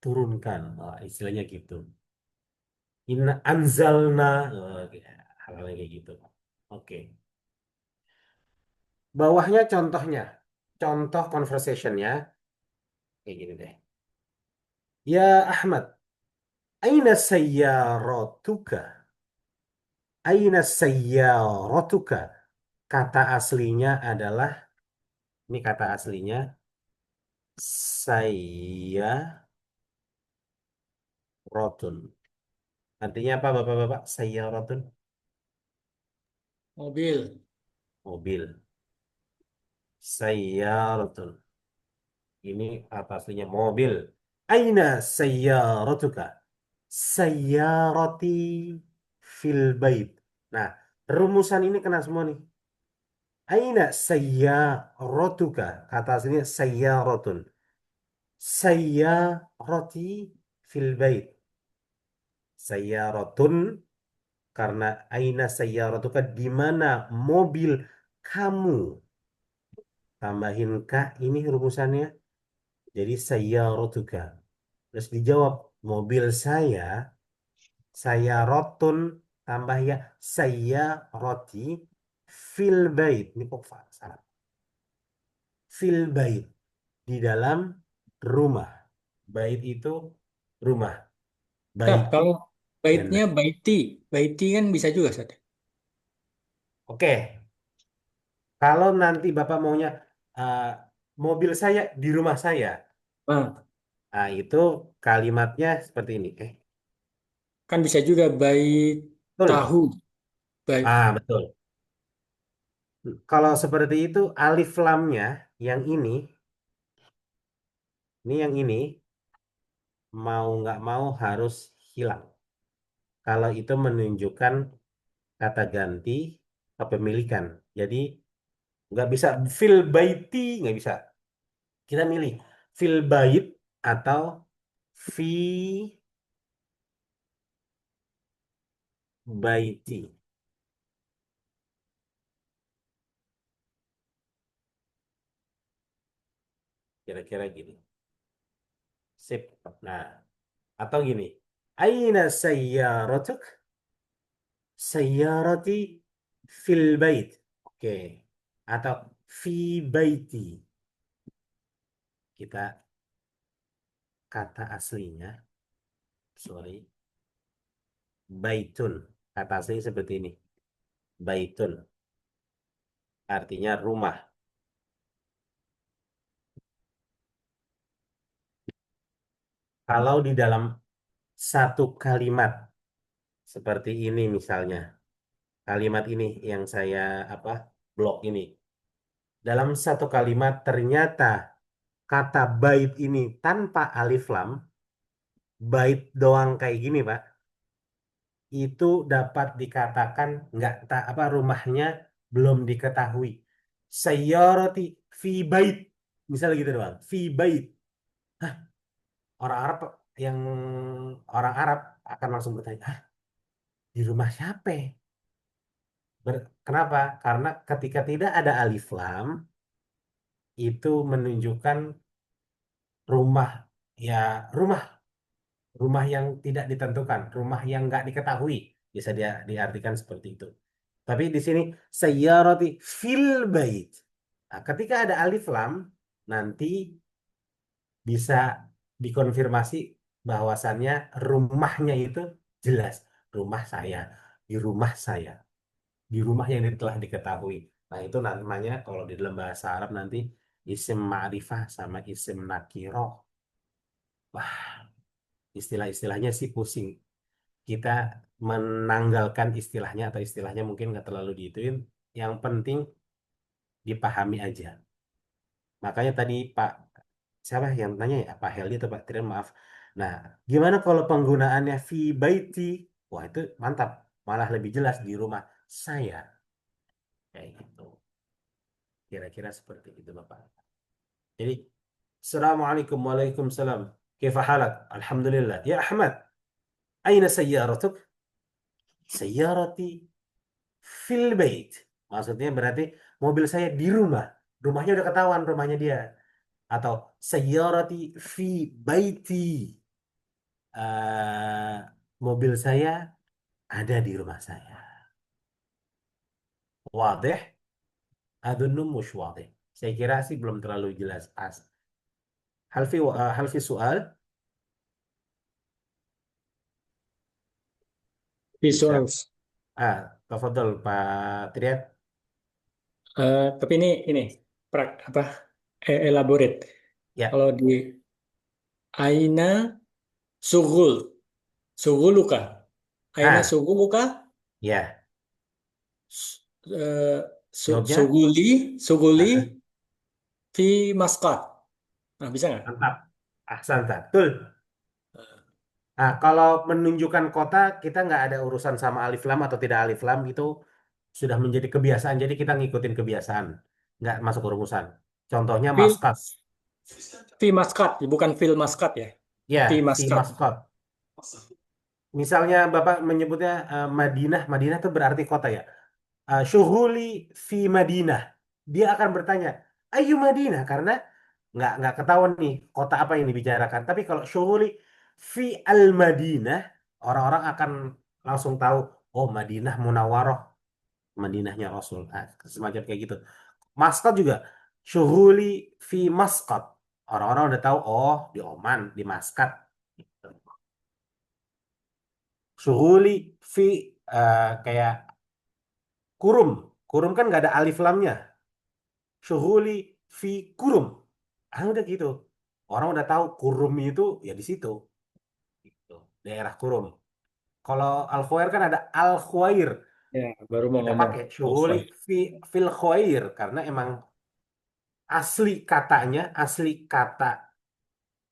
turunkan, istilahnya gitu. Inna anzalna, hal-hal kayak gitu. Oke. Bawahnya contohnya, contoh conversationnya kayak gini deh. Ya Ahmad, aina sayyaratuka? Aina sayyaratuka? Kata aslinya adalah, ini kata aslinya, saya rotun. Artinya apa Bapak-bapak? Sayyaratun, Mobil. mobil. Sayyaratun. Ini apa aslinya? Mobil. Aina sayyaratuka? Sayyarati fil bait. Nah, rumusan ini kena semua nih. Aina sayyaratuka? Kata aslinya sayyaratun. Sayyarati fil bait. Sayyaratun karena aina sayyaratuka, di mana mobil kamu. Tambahin kah ini rumusannya. Jadi sayyaratuka. Terus dijawab, mobil saya rotun, tambah ya, saya roti, fil bait. Ini kok salah. Fil bait, di dalam rumah. Bait itu rumah. Nah, Baiti kalau jannah. baitnya baiti, baiti kan bisa juga, Ustaz. Oke, kalau nanti Bapak maunya uh, mobil saya di rumah saya, Nah, nah itu kalimatnya seperti ini. kan bisa juga bait Betul. tahu, bait. Betul. Kalau seperti itu, alif lamnya yang ini yang ini, mau nggak mau harus hilang. Kalau itu menunjukkan kata ganti kepemilikan. Jadi nggak bisa fil baiti, nggak bisa. Kita milih fil bait atau fi baiti. Kira-kira gini. Sip. Nah, atau gini. Aina sayyaratuk? Sayyarati fil bait. Oke. Atau fi baiti. Kita kata aslinya, sorry, baitun. Kata aslinya seperti ini. Baitun. Artinya rumah. Kalau di dalam satu kalimat seperti ini misalnya, kalimat ini yang saya blok ini. Dalam satu kalimat ternyata kata bait ini tanpa alif lam, bait doang kayak gini, Pak. Itu dapat dikatakan nggak rumahnya belum diketahui. Sayyarati fi bait. Misalnya gitu doang. Fi bait. Orang Arab yang orang Arab akan langsung bertanya, di rumah siapa? Kenapa? Karena ketika tidak ada alif lam, itu menunjukkan rumah, ya rumah, rumah yang tidak ditentukan, rumah yang nggak diketahui, bisa dia diartikan seperti itu. Tapi di sini sayyarati fil bait. Nah, ketika ada alif lam, nanti bisa dikonfirmasi bahwasannya rumahnya itu jelas rumah saya, di rumah saya, di rumah yang telah diketahui. Nah, itu namanya kalau di dalam bahasa Arab nanti isim ma'rifah sama isim nakiroh. Wah, istilah-istilahnya sih pusing. Kita menanggalkan istilahnya atau istilahnya mungkin nggak terlalu diituin. Yang penting dipahami aja. Makanya tadi Pak, siapa yang tanya ya? Pak Heldi atau Pak Trian, maaf. Nah, gimana kalau penggunaannya fi baiti? Wah, itu mantap. Malah lebih jelas di rumah saya. Kayak gitu. Kira-kira seperti itu, Bapak. Jadi, Assalamualaikum, waalaikumsalam. Kaifa halak? Alhamdulillah. Ya Ahmad, aina sayyaratuk? Sayyarati fil bait. Maksudnya berarti mobil saya di rumah. Rumahnya udah ketahuan rumahnya dia. Atau sayyarati fi baiti. Eh, mobil saya ada di rumah saya. Wadih? Adunnu mush wadih. Saya kira sih belum terlalu jelas. Hal fi soal? Bisa. Visual. Tafadhol Pak Triat. Tapi ini apa? Elaborate. Ya. Kalau di aina sugul, Sughuluka. Aina Ah, sughuluka? ya. S- eh, Jawabnya, Sughuli ah, fi Masqat. Nah, bisa nggak? mantap. Ahsanta. Betul. Nah, kalau menunjukkan kota, kita nggak ada urusan sama alif lam atau tidak alif lam, itu sudah menjadi kebiasaan. Jadi kita ngikutin kebiasaan. Nggak masuk rumusan. Contohnya Fil, Maskat. fi Masqat, bukan fil Masqat ya. Ya, Fi si Masqat. Maskot. Misalnya Bapak menyebutnya Madinah. Madinah itu berarti kota ya. Syuhuli fi Madinah. Dia akan bertanya, ayu Madinah? Karena nggak ketahuan nih kota apa yang dibicarakan. Tapi kalau syuhuli fi al-Madinah, orang-orang akan langsung tahu, oh Madinah Munawwaroh, Madinahnya Rasul. Nah, semacam kayak gitu. Maskat juga, syuhuli fi Maskat. Orang-orang udah tahu, oh di Oman, di Maskat. Gitu. Syuhuli fi kayak kurum. Kurum kan nggak ada alif lamnya. Syuhuli fi kurum. Ah udah gitu. Orang udah tahu kurum itu ya di situ. Gitu. Daerah kurum. Kalau al-khawair kan ada al-khawair. Ya, baru mau Kita ngomong. pakai syuhuli fil khawair karena emang asli kata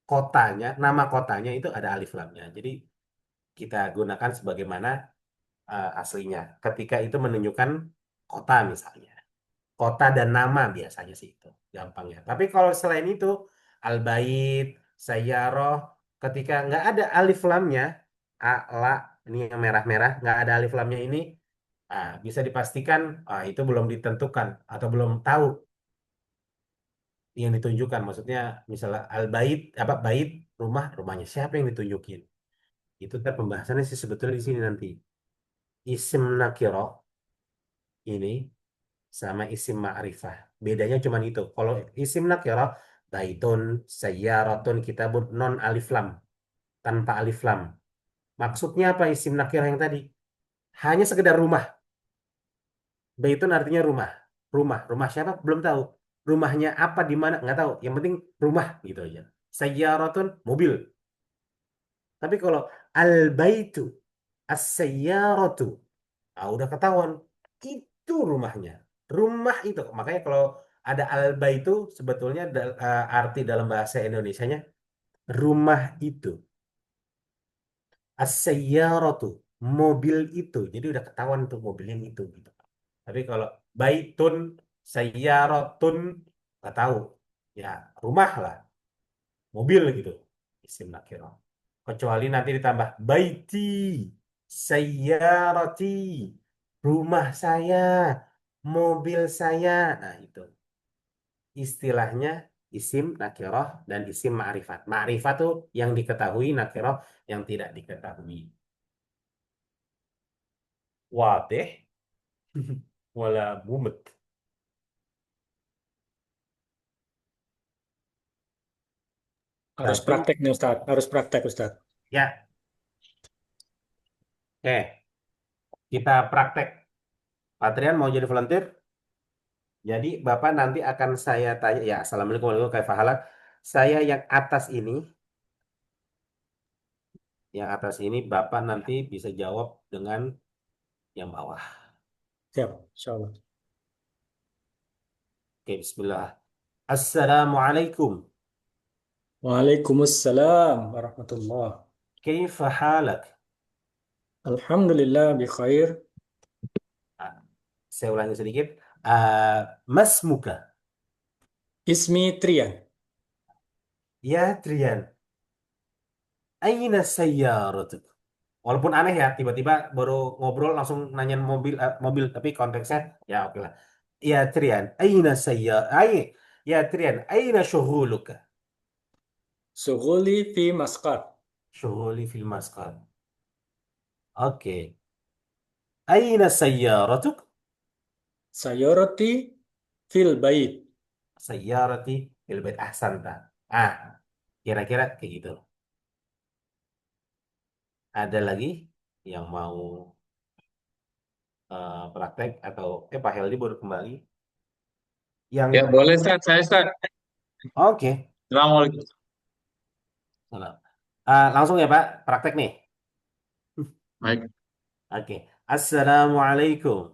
kotanya, nama kotanya itu ada alif lamnya. Jadi kita gunakan sebagaimana aslinya. Ketika itu menunjukkan kota misalnya. Kota dan nama biasanya sih itu gampangnya. Tapi kalau selain itu al-bait, sayyaroh, ketika nggak ada alif lamnya, la ini yang merah-merah nggak ada alif lamnya ini, bisa dipastikan itu belum ditentukan atau belum tahu yang ditunjukkan. Maksudnya misalnya al-bait apa bait rumahnya siapa yang ditunjukin. Itu ntar pembahasannya sih sebetulnya di sini nanti. Isim nakiro ini sama isim ma'rifah. Bedanya cuma itu. Kalau isim nakirah, baitun, sayyaratun, kitabun, non alif lam. Tanpa alif lam. Maksudnya apa isim nakirah yang tadi? Hanya sekedar rumah. Baitun artinya rumah. Rumah siapa? Belum tahu. Rumahnya apa, di mana? Nggak tahu. Yang penting rumah gitu aja. Sayyaratun, mobil. Tapi kalau al-baitu, as-sayyaratu, udah ketahuan. Itu rumahnya. Rumah itu. Makanya kalau ada al-baitu sebetulnya arti dalam bahasa Indonesianya rumah itu. As-sayyaratu, mobil itu. Jadi udah ketahuan tuh mobilnya itu gitu. Tapi kalau baitun, sayyaratun nggak tahu. Ya, rumah lah, mobil gitu. Isim nakirah. Kecuali nanti ditambah baiti, sayyarati, rumah saya, mobil saya. Nah, itu istilahnya isim nakirah dan isim ma'rifat. Ma'rifat tuh yang diketahui, nakirah yang tidak diketahui. Wadih wala mumet. Harus Tapi praktek nih Ustaz. Harus praktek Ustaz. ya, kita praktek. Patrian mau jadi volunteer? Jadi Bapak nanti akan saya tanya, ya Assalamualaikum warahmatullahi wabarakatuh. Saya yang atas ini Bapak nanti bisa jawab dengan yang bawah. Siap, insya Allah. Oke, Bismillah. Assalamualaikum. Waalaikumsalam warahmatullah. Kaifa halak? Alhamdulillah bi khair. Ah, saya ulangi sedikit. Masmuka. Ismi Trian. Ya Trian. Aina sayyaratuk? Walaupun aneh ya, tiba-tiba baru ngobrol langsung nanyain mobil, tapi konteksnya ya oke lah. Ya Trian, ya Trian, aina syughuluka? Sughuli fi Masqat. Syughuli fil masqat. Oke. Aina sayyaratuk? Sayoroti fil bait. Sayyarati fil bait ahsanta. Ah, kira-kira kayak gitu. Ada lagi yang mau praktek atau Pak Heldi baru kembali? Yang Ya, boleh Ustaz. Saya Ustaz. oke. Assalamualaikum. Langsung ya Pak, praktek nih. Baik. Oke. Assalamualaikum.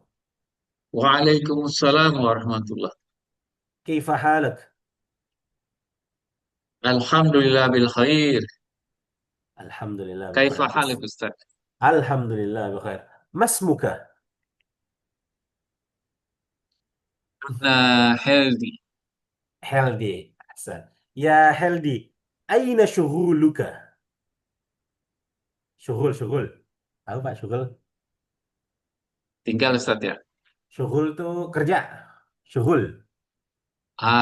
Waalaikumsalam warahmatullah. Kaifa halak? Alhamdulillah bil khair. Alhamdulillah Kaifa bikhair. halik Ustaz? Alhamdulillah bikhair. Masmuka? Nah, healthy. Healthy. Ahsan. Ya healthy. Aina syughuluka? Syughul. Tahu Pak syughul? Tinggal Ustaz ya. Syughul tuh kerja. Syughul.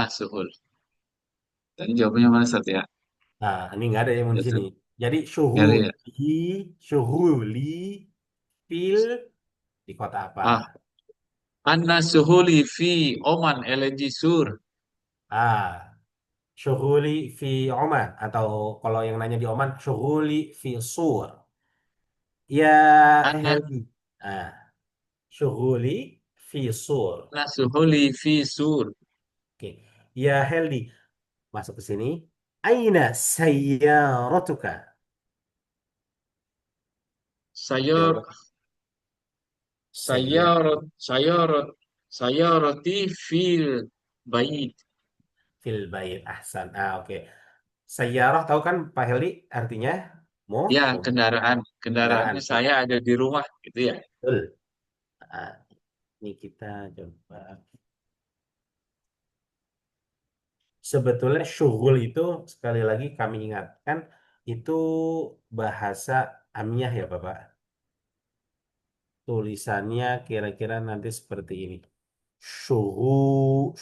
Suhul. Tadi jawabannya mana Ustaz ya? Nah, ini nggak ada yang di Itu sini. Jadi nyari ya. syuhuli fil di kota apa? Anna suhuli fi Oman LNG Sur. Ah, syuhuli fi Oman atau kalau yang nanya di Oman, syuhuli fi Sur. Ya Anna Helgi. Ah, syuhuli fi Sur. Anna suhuli fi Sur. Oke. Ya Helgi, masuk ke sini. Aina sayyaratuka? Sayor Jawaban sayyar sayorot sayorot sayoroti fil bait. fil bait. Ahsan. Oke. Sayyarah tahu kan Pak Heldi artinya Ya, mobil, kendaraan. kendaraannya saya ada di rumah gitu ya. Betul. Ah, ini kita coba. Sebetulnya syughul itu sekali lagi kami ingatkan itu bahasa amiyah ya Bapak. Tulisannya kira-kira nanti seperti ini. Syughul,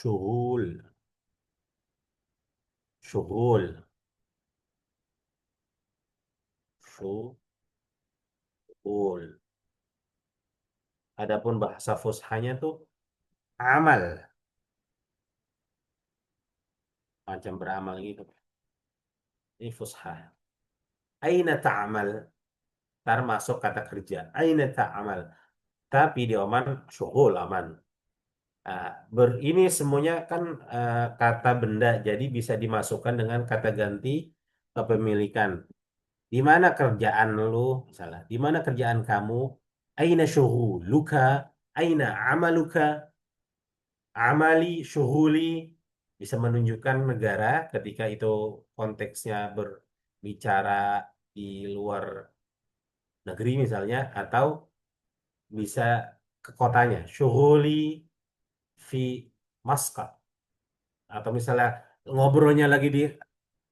syughul, syughul. Adapun bahasa fushanya tuh amal, macam beramal gitu. Ini fushah. Aina ta'amal, termasuk kata kerja. Aina ta'amal. Tapi di Oman syughul aman. Ini semuanya kan kata benda, jadi bisa dimasukkan dengan kata ganti kepemilikan. Di mana kerjaan lu, misalnya, di mana kerjaan kamu? Aina syughuluka, aina amaluka, amali, syughuli, bisa menunjukkan negara ketika itu konteksnya berbicara di luar negeri misalnya, atau bisa ke kotanya. Syughuli fi Maskat. Atau misalnya ngobrolnya lagi di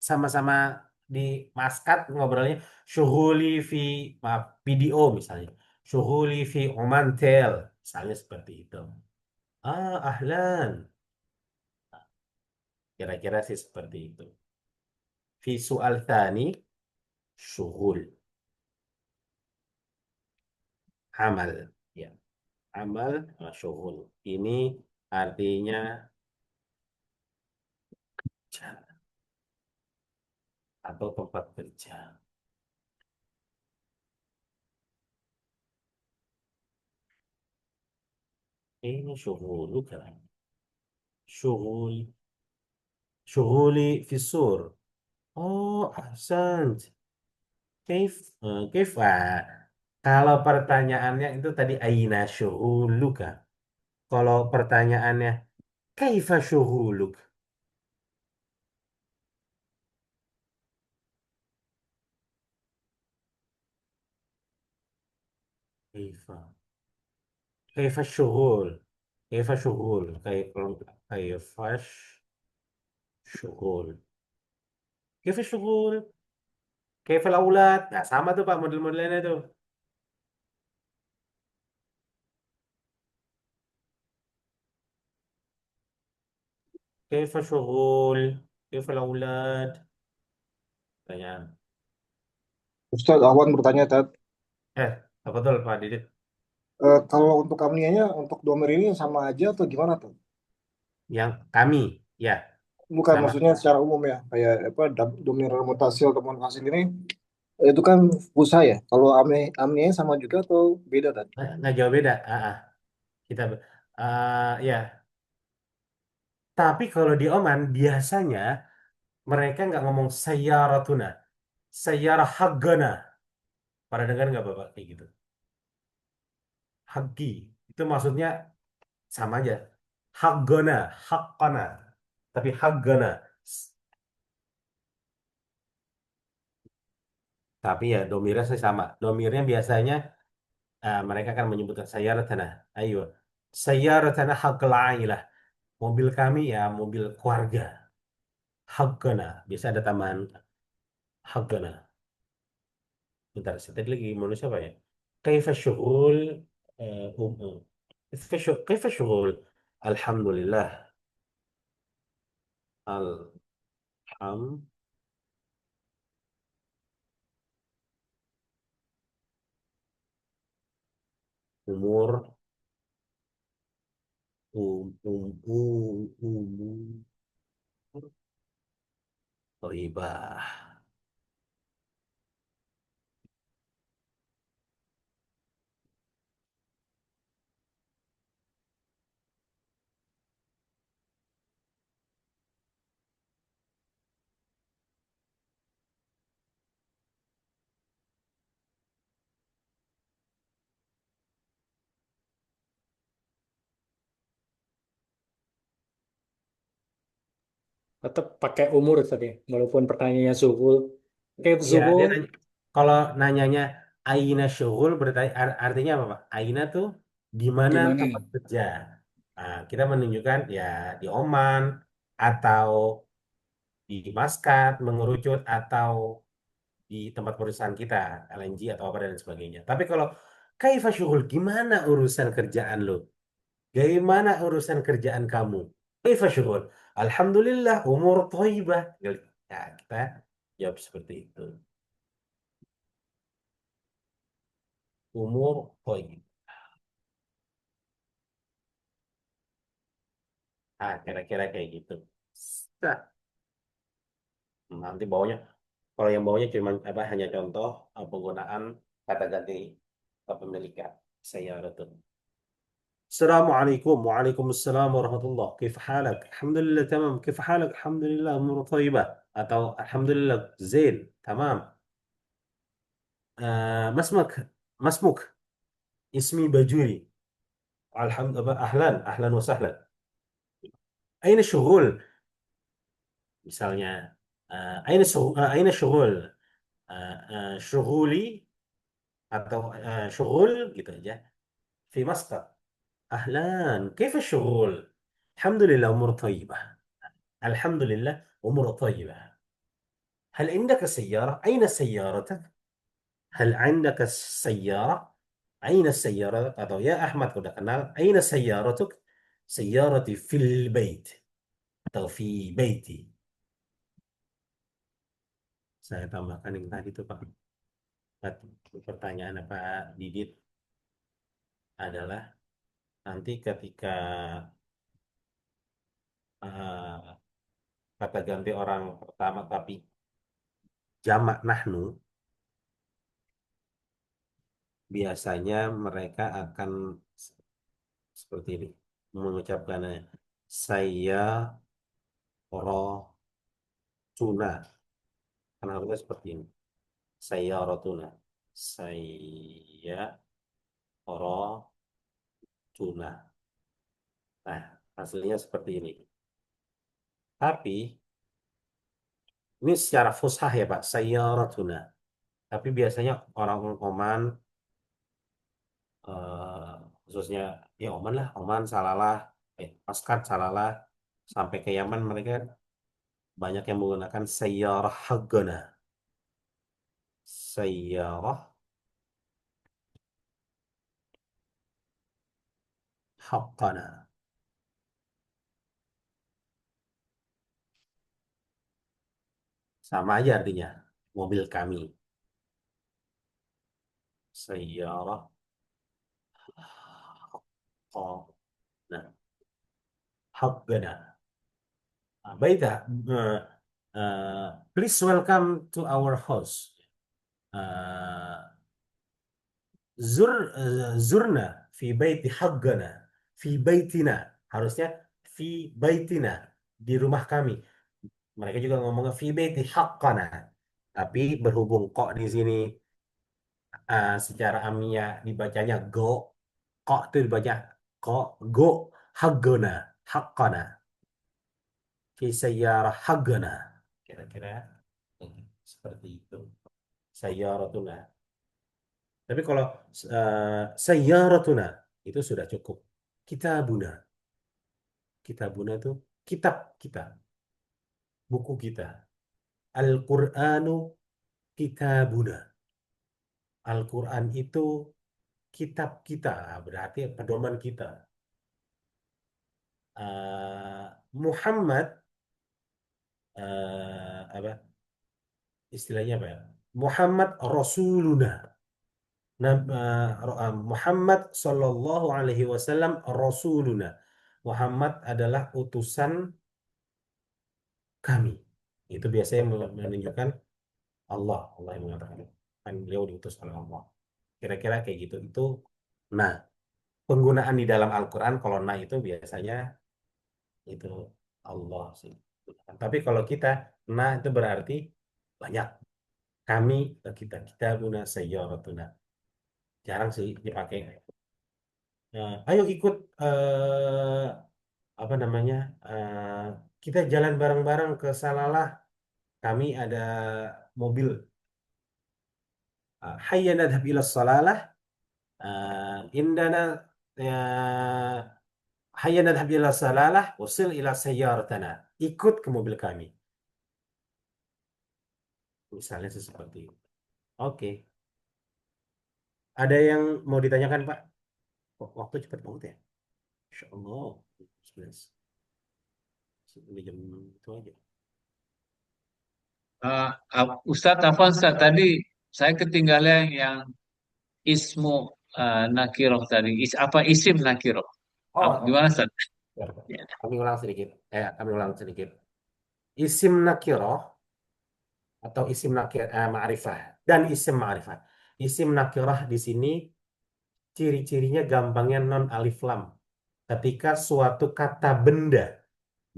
sama-sama di Maskat ngobrolnya syuhuli fi maaf video misalnya syuhuli fi Omantel misalnya seperti itu. Ahlan, kira-kira sih seperti itu. Fi soal tani syuhul amal, ya amal syuhul ini artinya kerja atau tempat kerja. Ini syuhulu kan syuhul syuhuli fi sur. Ahsan. Kaif, kaif, kalau pertanyaannya itu tadi aina syuhuluka. Kalau pertanyaannya kaifa syuhuluk? Kaifa. Kaifa syuhul. Kaifa syuhul. Kaifa syuhul. Kaifa syuhul. Kaifa aulad. Nah, sama tuh Pak model-modelnya tuh. Kaifa syuhul. Kaifa aulad. Pertanyaan. Ustaz Awan bertanya Tad, Apa betul Pak Didit? kalau untuk amnianya untuk domain ini sama aja atau gimana tuh? Yang kami, ya. Bukan Nama maksudnya secara umum ya, kayak apa domain mutasil atau mutasi ini itu kan pusat ya. Kalau amnianya sama juga atau beda Tad? nggak jauh beda. Kita, ya. Tapi kalau di Oman biasanya mereka nggak ngomong sayyaratuna, sayyarah haggana. Pada dengar nggak Bapak kayak gitu? Hagi itu maksudnya sama aja. Haggona, haqqana. Tapi haggona. Tapi ya domirnya sih sama. Domirnya biasanya mereka kan menyebutkan sayyaratana. Ayo. Sayyaratana haqqal ailah. Mobil kami ya mobil keluarga. Haggona. Biasa ada tambahan haggona. Bentar, saya tadi lagi manusia apa ya? Kaifa syughul كيف الشغل؟ الحمد لله. الحمد أمور أمور طيبة. Tetap pakai umur tadi, walaupun pertanyaannya suhu. Kayak Ya, suhu kalau nanyanya Aina syughul berarti artinya apa, Pak? Aina tuh di mana di mana? tempat kerja. Nah, kita menunjukkan ya di Oman atau di Muscat, mengerucut atau di tempat perusahaan kita, LNG atau apa dan sebagainya. Tapi kalau kaifa syughul, gimana urusan kerjaan lo? Gimana urusan kerjaan kamu? Kaifa syughul? Alhamdulillah, umur thayyibah. Ya, kita jawab seperti itu. Umur thayyib. Kira-kira kayak gitu. Nah, nanti bawahnya, kalau yang bawahnya cuma apa hanya contoh penggunaan kata ganti kepemilikan. Saya betul. Assalamualaikum. Waalaikumsalam warahmatullah. Kif halak? Alhamdulillah tamam. Kif halak? Alhamdulillah umur thayyibah. Atau Alhamdulillah zain. Tamam. Masmuk. Masmuk. Ismi Bajuri. Alhamdulillah. Ahlan. Ahlan wa sahlan. Aina syughul? Misalnya, aina syughul? Syughuli atau syughul gitu aja. Fi Masqat. Ahlan. Kif syughul? Alhamdulillah umur thayyibah. Alhamdulillah umur thayyibah. هل عندك سيارة؟ أين سيارتك؟ هل عندك سيارة؟ أين السيارة؟ atau ya Ahmad udah kenal. أين سيارتك؟ سيارتي في البيت atau في بيتي. Saya tambahkan yang tadi itu Pak. Pertanyaan Pak Didit adalah nanti ketika kata ganti orang pertama tapi jamak nahnu, biasanya mereka akan seperti ini mengucapkannya. Saya rotuna, kan harusnya seperti ini. Saya rotuna. Saya rotuna. Nah, hasilnya seperti ini. Tapi ini secara fushah ya Pak, saya rotuna. Tapi biasanya orang Oman, khususnya ya Oman lah, Oman, Salalah, Maskat, Salalah, sampai ke Yaman mereka banyak yang menggunakan sayyarah haggana. Sayyarah haqqana. Sama aja artinya, mobil kami. Sayyarah haqqana. Haqqana. Baiklah, please welcome to our house. Zurna fi baiti haqqana. Fi baitina. Harusnya fi baitina. Di rumah kami. Mereka juga ngomongnya fi baiti haqqana. Tapi berhubung kok di sini secara amiyah dibacanya go. Kok itu dibaca kok, go, haggana, haqqana, fi sayyarah haggana. Kira-kira seperti itu. Sayyaratuna. Tapi kalau sayyaratuna itu sudah cukup. Kitabuna. Kitabuna itu kitab kita, buku kita. Al-Qur'anu kitabuna. Al-Quran itu kitab kita, berarti pedoman kita. Muhammad, apa istilahnya apa ya? Muhammad Rasuluna. Muhammad Sallallahu Alaihi Wasallam Rasuluna. Muhammad adalah utusan kami. Itu biasanya menunjukkan Allah yang mengatakan kan beliau diutus oleh Allah. Kira-kira kayak gitu. Itu nah penggunaan di dalam Al-Quran kalau nah itu biasanya itu Allah sih. Tapi kalau kita nah itu berarti banyak. Kami kita guna sayyaratuna. Jarang sih dipakai. Ayo ikut apa namanya? Kita jalan bareng-bareng ke Salalah. Kami ada mobil. Hayya nadhhab ila Salalah. Indana hayya nadhhab ila Salalah, wasil ila sayyaratana. Ikut ke mobil kami. Misalnya seperti itu. Oke. Ada yang mau ditanyakan, Pak? Waktu cepat banget ya. Insya Allah. 11. Ini jam itu aja. Ustadz Afwan, Ustadz, tadi saya ketinggalan yang ismu nakiroh tadi. Apa isim nakiroh? Oh, Gimana, Ustadz? ya. Kami ulang sedikit. Kami ulang sedikit. Isim nakiroh atau isim ma'rifah dan isim ma'rifah. Isim nakirah di sini ciri-cirinya gampangnya non alif lam. Ketika suatu kata benda,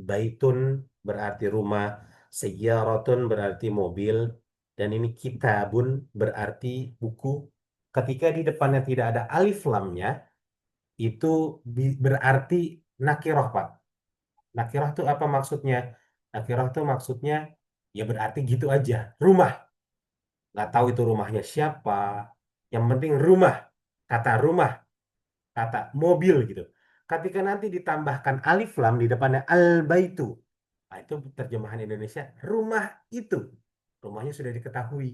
baitun berarti rumah, sayyaratun berarti mobil, dan ini kitabun berarti buku. Ketika di depannya tidak ada alif lamnya, itu berarti nakirah, Pak. Nakirah itu apa maksudnya? Nakirah itu maksudnya ya berarti gitu aja. Rumah. Nggak tahu itu rumahnya siapa. Yang penting rumah. Kata rumah. Kata mobil gitu. Ketika nanti ditambahkan alif lam di depannya al-baitu. Nah, itu terjemahan Indonesia. Rumah itu. Rumahnya sudah diketahui.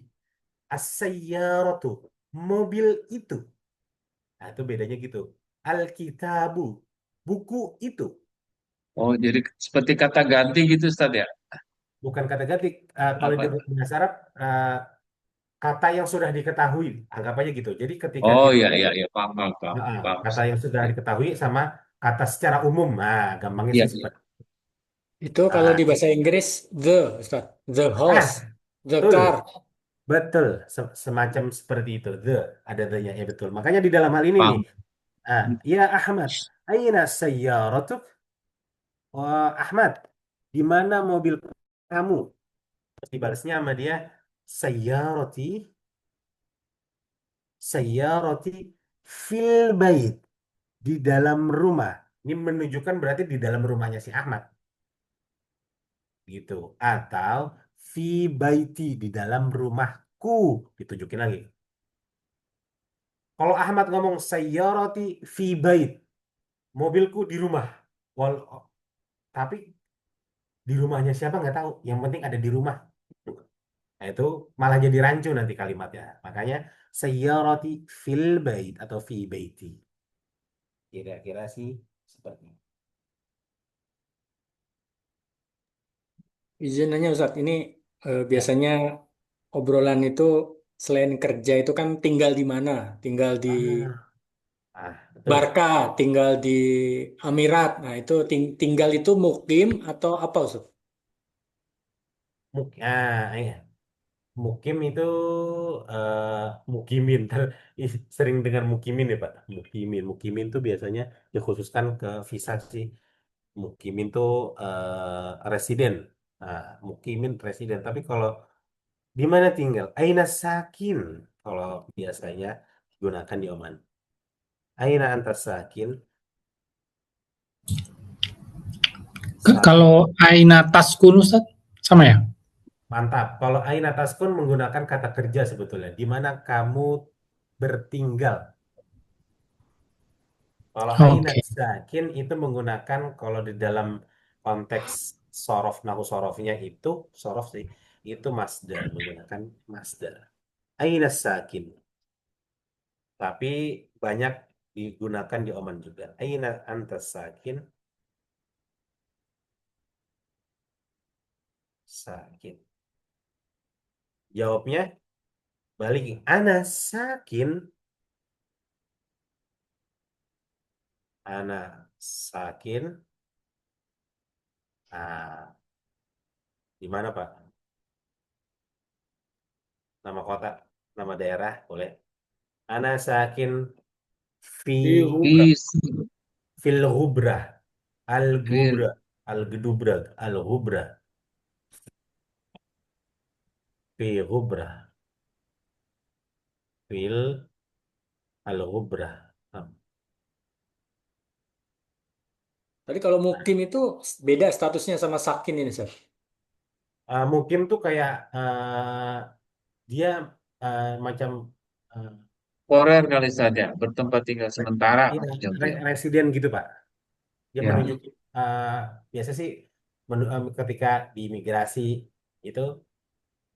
As-sayyaratu. Mobil itu. Nah, itu bedanya gitu. Al-kitabu. Buku itu. Oh, jadi seperti kata ganti gitu, Ustadz ya? Bukan kata ganti. Kalau di Apa? bahasa Arab, kata yang sudah diketahui. Anggap aja gitu. Jadi ketika Oh, kita iya, iya, iya. Paham, paham, paham. Paham, kata Ustadz. yang sudah diketahui sama kata secara umum. Nah, gampangnya Iya, sih iya. seperti Itu kalau ah, di bahasa Inggris the, Ustaz, the ah, house, the betul, car. betul, semacam seperti itu. Ada the-nya, ya betul. Makanya di dalam hal ini nih, Paham. ya Ahmad, aina sayyaratuk? Wah, Ahmad, di mana mobil kamu? Terus dibalasnya sama dia, sayyarati, sayyarati fil bait, di dalam rumah. Ini menunjukkan berarti di dalam rumahnya si Ahmad. Gitu. Atau fi baiti, di dalam rumahku. Ditunjukin lagi. Kalau Ahmad ngomong sayyarati fi bait, mobilku di rumah. Tapi di rumahnya siapa nggak tahu. Yang penting ada di rumah. Nah, itu malah jadi rancu nanti kalimatnya. Makanya sayyarati fil bait atau fi baiti. Kira-kira sih seperti itu. Izin nanya Ustaz, ini Ya. biasanya obrolan itu selain kerja itu kan tinggal di mana? Tinggal di Betul. Barca, tinggal di Amirat. Nah, itu tinggal itu mukim atau apa Ustaz? Iya. Mukim itu eh, mukimin. Sering dengar mukimin ya Pak. Mukimin tuh biasanya dikhususkan ke visa sih. Mukimin tuh residen. Nah, mukimin residen. Tapi kalau di mana tinggal? Aina sakin. Kalau biasanya digunakan di Oman. Aina anta sakin? Kalau aina taskun Ustaz sama ya? Mantap. Kalau aina taskun menggunakan kata kerja sebetulnya. Di mana kamu bertinggal. Kalau aina Oke. sakin itu menggunakan kalau di dalam konteks sorof nahu sorofnya itu sorof sih itu masdar menggunakan masdar. Aina sakin. Tapi banyak digunakan di Oman juga. Aina anta sakin? Sakin. Jawabnya balik. Ana sakin. Ana sakin. Ah, di mana Pak? Nama kota, nama daerah, boleh. Ana sakin fi Is, fil ghubrah. Al fil, gubra. Al gedubra. Al ghubrah. Fi ghubrah. Fil al ghubrah. Tadi kalau mukim itu beda statusnya sama sakin ini, Sir. Mungkin tuh kayak dia macam eh, forer kali saja, bertempat tinggal sementara. iya, Contohnya. residen gitu Pak. Dia Ya. menunjuk biasa sih ketika di imigrasi itu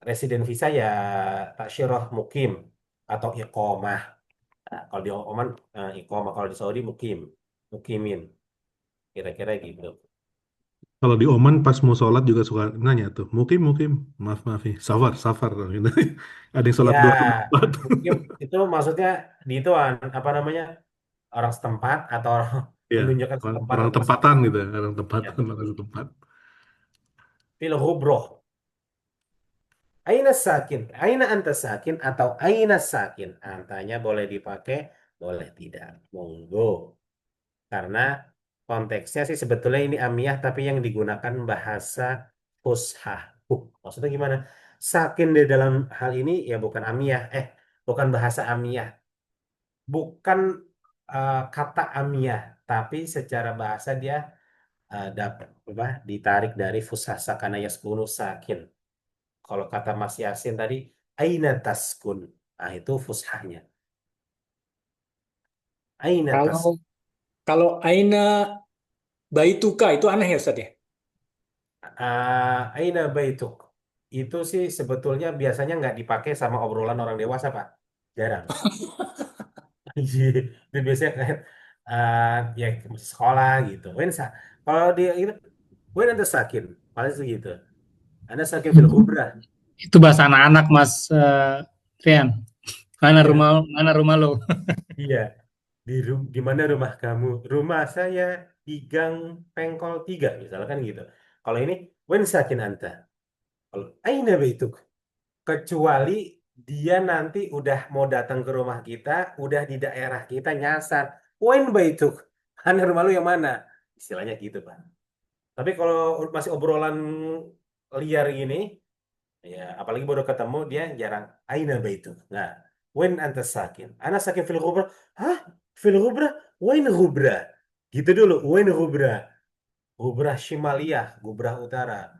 residen visa ya tasyirah mukim atau iqomah. Nah, kalau di Oman iqomah, kalau di Saudi mukimin kira-kira gitu. Kalau di Oman pas mau sholat juga suka nanya tuh, mukim mukim, maaf maaf nih, safar safar gitu. Ada yang sholat Ya, dua tempat. mukim itu maksudnya di itu apa namanya orang setempat atau orang Ya, menunjukkan orang, setempat orang untuk tempatan sholat. gitu, orang Ya tempatan, betul. orang tempat. Fil ghubroh. Aina sakin, aina anta sakin atau aina sakin. Antanya boleh dipakai, boleh tidak. Monggo. Karena konteksnya sih sebetulnya ini amiyah tapi yang digunakan bahasa fushah. Maksudnya gimana? Sakin di dalam hal ini ya bukan amiyah, bukan bahasa amiyah, bukan kata amiyah, tapi secara bahasa dia dapat apa? Ditarik dari fushah sakana yaskunu sakin. Kalau kata Mas Yasin tadi, aina taskun. Nah, itu fushahnya. Aina Kalau tas. kalau aina baituka itu aneh ya, Ustaz ya? Aina baituk. Itu sih sebetulnya biasanya nggak dipakai sama obrolan orang dewasa, Pak. Jarang. Itu biasanya kayak ya masih sekolah gitu. Kalau dia itu, wen anda sakin. Paling segitu. Anda sakin fil ghubrah. Itu bahasa anak-anak Mas Rian. Iya, Mana rumah lo? iya. Di mana rumah kamu? Rumah saya di Gang Pengkol 3, misalkan gitu. Kalau ini, wen sakin anta. Kalau aina baituk. Kecuali dia nanti udah mau datang ke rumah kita, udah di daerah kita nyasar. Wen baituk. Mana rumah lu yang mana? Istilahnya gitu, Pak. Tapi kalau masih obrolan liar gini, ya apalagi baru ketemu, dia jarang. Aina baituk. Nah, wen anta sakin. Ana sakin fil ghubra. Hah? Fil ghubra? Wen ghubra? Gitu dulu, wen ghubra. Ghubra Shimaliyah, Ghubra Utara.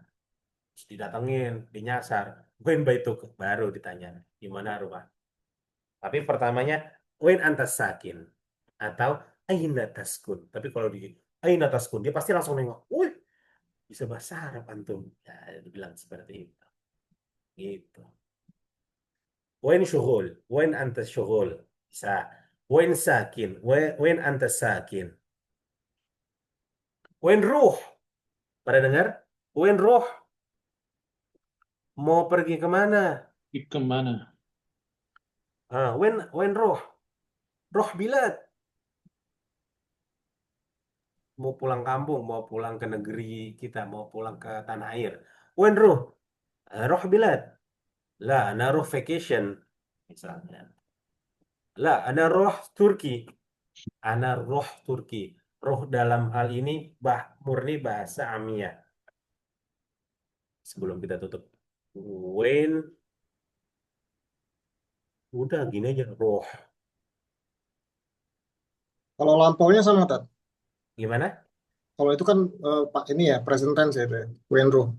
Terus didatengin, dinyasar. Wen baituk. Baru ditanya, di mana rumah? Tapi pertamanya, wen antas sakin. Atau aina taskun. Tapi kalau di aina taskun, dia pasti langsung nengok. Wih, bisa bahasa Arab antum. Ya, dibilang seperti itu. Gitu. Wen syughul. Wen antas syughul. Bisa. Wen sakin. Wen antas sakin. Wen ruh. Pada dengar? Wen ruh. Mau pergi kemana? Kemana? Wen ruh. Ruh bilad. Mau pulang kampung, mau pulang ke negeri kita, mau pulang ke tanah air. Wen ruh? Ruh bilad. La, ana ruh vacation. Misalnya. La, ana ruh Turki. Ana ruh Turki. Ruh dalam hal ini murni bahasa Amiyah. Sebelum kita tutup. Wen, udah gini aja. Ruh. Kalau lampaunya sama Tat. Gimana? Kalau itu kan Pak ini ya present tense ya, itu ya. Wenro.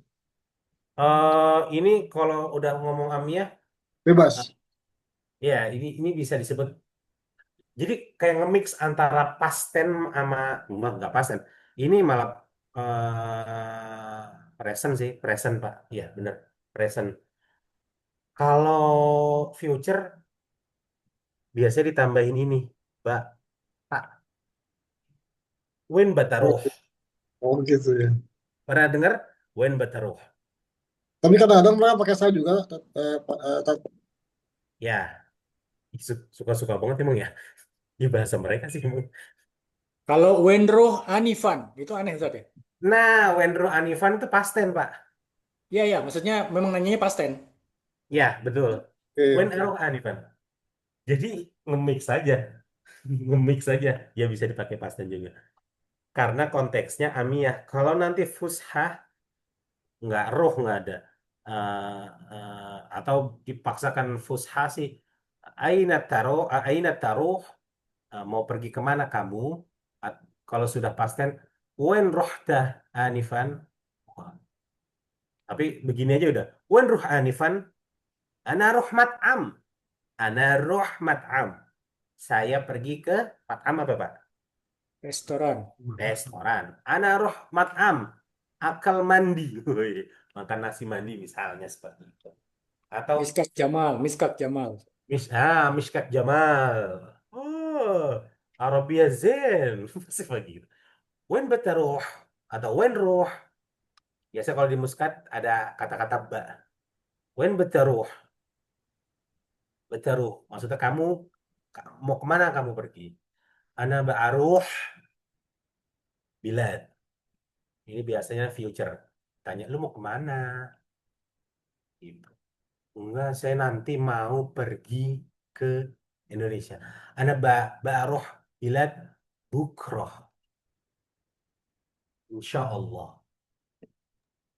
Ini kalau udah ngomong Amiyah, Bebas. ya ini bisa disebut. Jadi kayak nge-mix antara past tense sama nggak past tense. Ini malah present sih, present Pak. Iya bener, present. Kalau future biasanya ditambahin ini, Pak. Pak, Wen Oh, Bataruh. oh gitu ya. Pernah dengar Wen Bataruh? Tapi kadang-kadang mereka pakai saya juga, Tat. Ya, suka-suka banget emang ya. Di bahasa mereka sih emang. Kalau Wenro Anifan, itu aneh Ustaz ya? Nah, Wenro Anifan itu past tense, Pak. Iya, iya, maksudnya memang nanyanya pasten. Ya, betul. Oke, Wen oke. Aro Anifan. Jadi nge-mix saja. Nge-mix saja. Ya bisa dipakai past tense juga. Karena konteksnya amiyah. Kalau nanti fushah, nggak roh, nggak ada. Atau dipaksakan fushah sih. Aina taruh, mau pergi kemana kamu? Kalau sudah pasten, wen rohta anifan. Wah, tapi begini aja udah. Wen roh anifan, ana roh mat'am. Ana roh mat'am. Saya pergi ke mat'am apa Pak? Restoran. Restoran. Ana roh mat'am. Akal mandi. Woi, makan nasi mandi misalnya seperti itu. Atau Miskat Jamal, Miskat Jamal. Miskat Jamal. Oh, Arabia Zen. Masih begitu. Wen betaruh atau wen roh. Biasa kalau di Muskat ada kata-kata ba. Wen betaruh. Betaruh. Maksudnya kamu mau kemana kamu pergi? Ana ba'aruh bilad. Ini biasanya future. Tanya, lu mau kemana? Gitu. Enggak, saya nanti mau pergi ke Indonesia. Ana ba'aruh bilad bukroh. Insya Allah.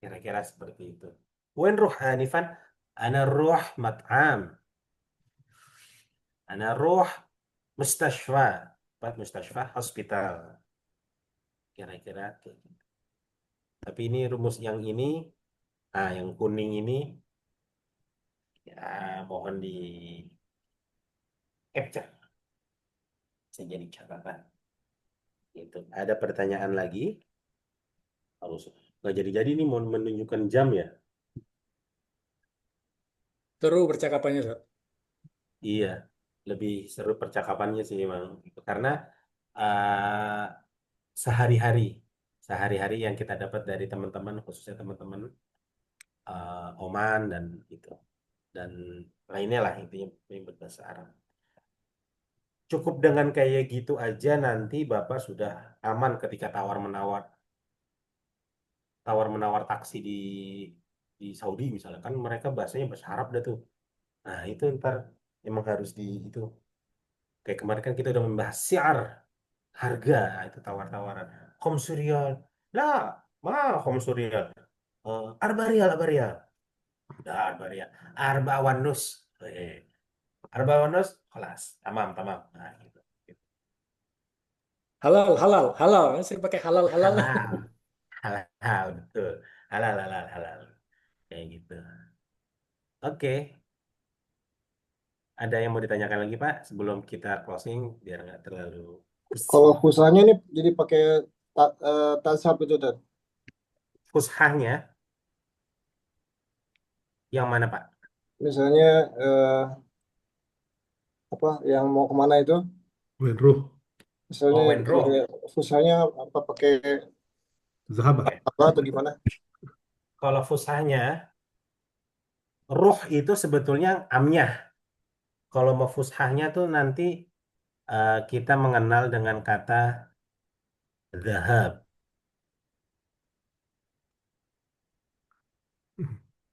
Kira-kira seperti itu. Wen ruh anifan? Ana ruh mat'am. Ana ruh mustashfa. Tempat mustashfa, hospital. Kira-kira kayak gitu. Tapi ini rumus yang ini, yang kuning ini, ya mohon di capture. Bisa jadi catatan. Gitu. Ada pertanyaan lagi? Harus nggak jadi-jadi nih mau menunjukkan jam ya? Seru percakapannya, Ustaz. Iya, lebih seru percakapannya sih memang. Karena uh, sehari-hari, sehari-hari yang kita dapat dari teman-teman, khususnya teman-teman Oman dan itu dan lainnya lah intinya yang berbahasa Arab. Cukup dengan kayak gitu aja nanti Bapak sudah aman ketika tawar menawar taksi di Saudi misalnya kan mereka bahasanya bahasa Arab dah tuh. Nah, itu ntar emang harus di itu. Kayak kemarin kan kita udah membahas siar harga, nah, itu tawar-tawaran. Komsurial. Lah, komsurial. Arbarial. Udah arbarial. Arbawanus. Eh, Arbawanus, kelas. Tamam. Nah, gitu. Halal, halal, halal. Sering pakai halal, halal. Halal. Halal, betul. Halal. Kayak gitu. Oke. Ada yang mau ditanyakan lagi, Pak? Sebelum kita closing, biar nggak terlalu Kalau pusing. fusanya ini jadi pakai tasab itu, Tat. Fushahnya, yang mana, Pak? Misalnya apa yang mau kemana itu? Wenruh, Misalnya Oh, Wenro. fusanya apa pakai Zahabah. apa atau gimana? Kalau fushahnya, ruh itu sebetulnya amnyah. Kalau mau fushahnya tuh nanti kita mengenal dengan kata zahab.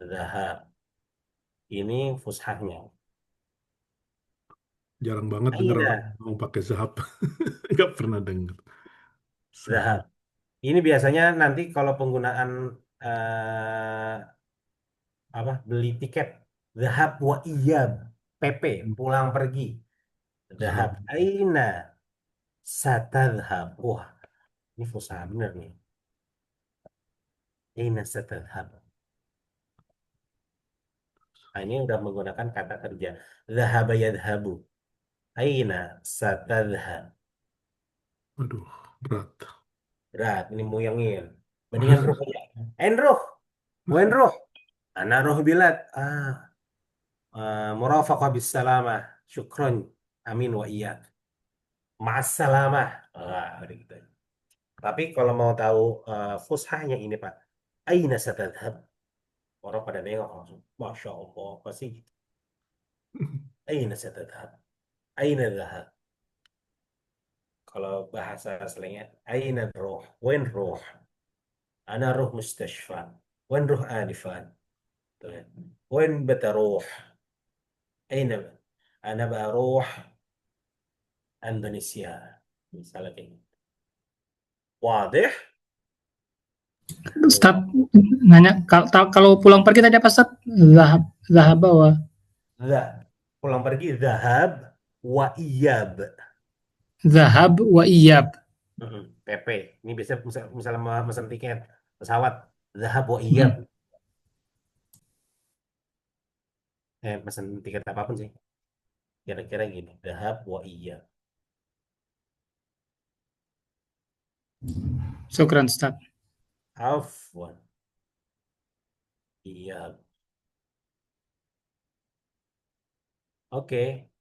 Zahab. Ini fushahnya. Jarang banget denger orang Aina, mau pakai zahab. Nggak pernah denger. zahab. Zahab. Ini biasanya nanti kalau penggunaan eh, apa beli tiket zahab wa iyab PP pulang pergi zahab Zahab. aina Satadhab. Wah, ini fusha bener nih. Aina satadhab. Nah, ini udah menggunakan kata kerja. Dhahaba yadhabu. Aina satadhab. Aduh, berat. Berat, ini muyangin. Mendingan ruh aja. Enruh. Wenruh. Ana ruh bilad. Murafaqah bis salamah. Syukron. Amin wa iyyak. Ma'assalamah. Udah gitu. Tapi kalau mau tahu fushahnya ini Pak. Aina satadhab. Orang pada nengok langsung. Masya Allah. Pasti gitu. Aina satadhab. Aina dhahab. Kalau bahasa aslinya. Aina ruh. Wen ruh. Ana ruh mustashfa. Wen ruh anifan. Wen betaruh. Aina. Ana baruh Indonesia. Misalnya kayak gitu. Wadih? Ustaz nanya kalau pulang pergi tadi apa Ustaz? Zahaba wa Pulang pergi zahab wa iyab. zahab wa iyab. PP. Ini biasa misalnya memesan tiket pesawat zahab wa iyab. Pesan tiket apapun sih. Kira-kira gini, zahab wa iyab. Syukran Ustaz. Afwan. Iyab. Oke.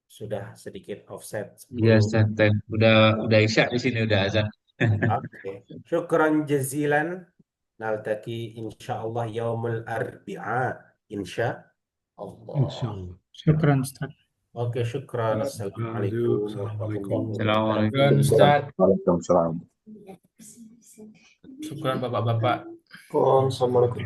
Sudah sedikit offset Iya, 10. Ustaz. Udah isya di sini, udah azan. Oke. Syukran jazilan. Naltaki insyaallah yaumul arbi'a. Insyaallah. Insyaallah. Syukran Ustaz. Oke, syukran. Assalamualaikum warahmatullahi Assalamualaikum. Syukran Ustaz. Waalaikumsalam. Syukran Bapak-bapak. Assalamualaikum.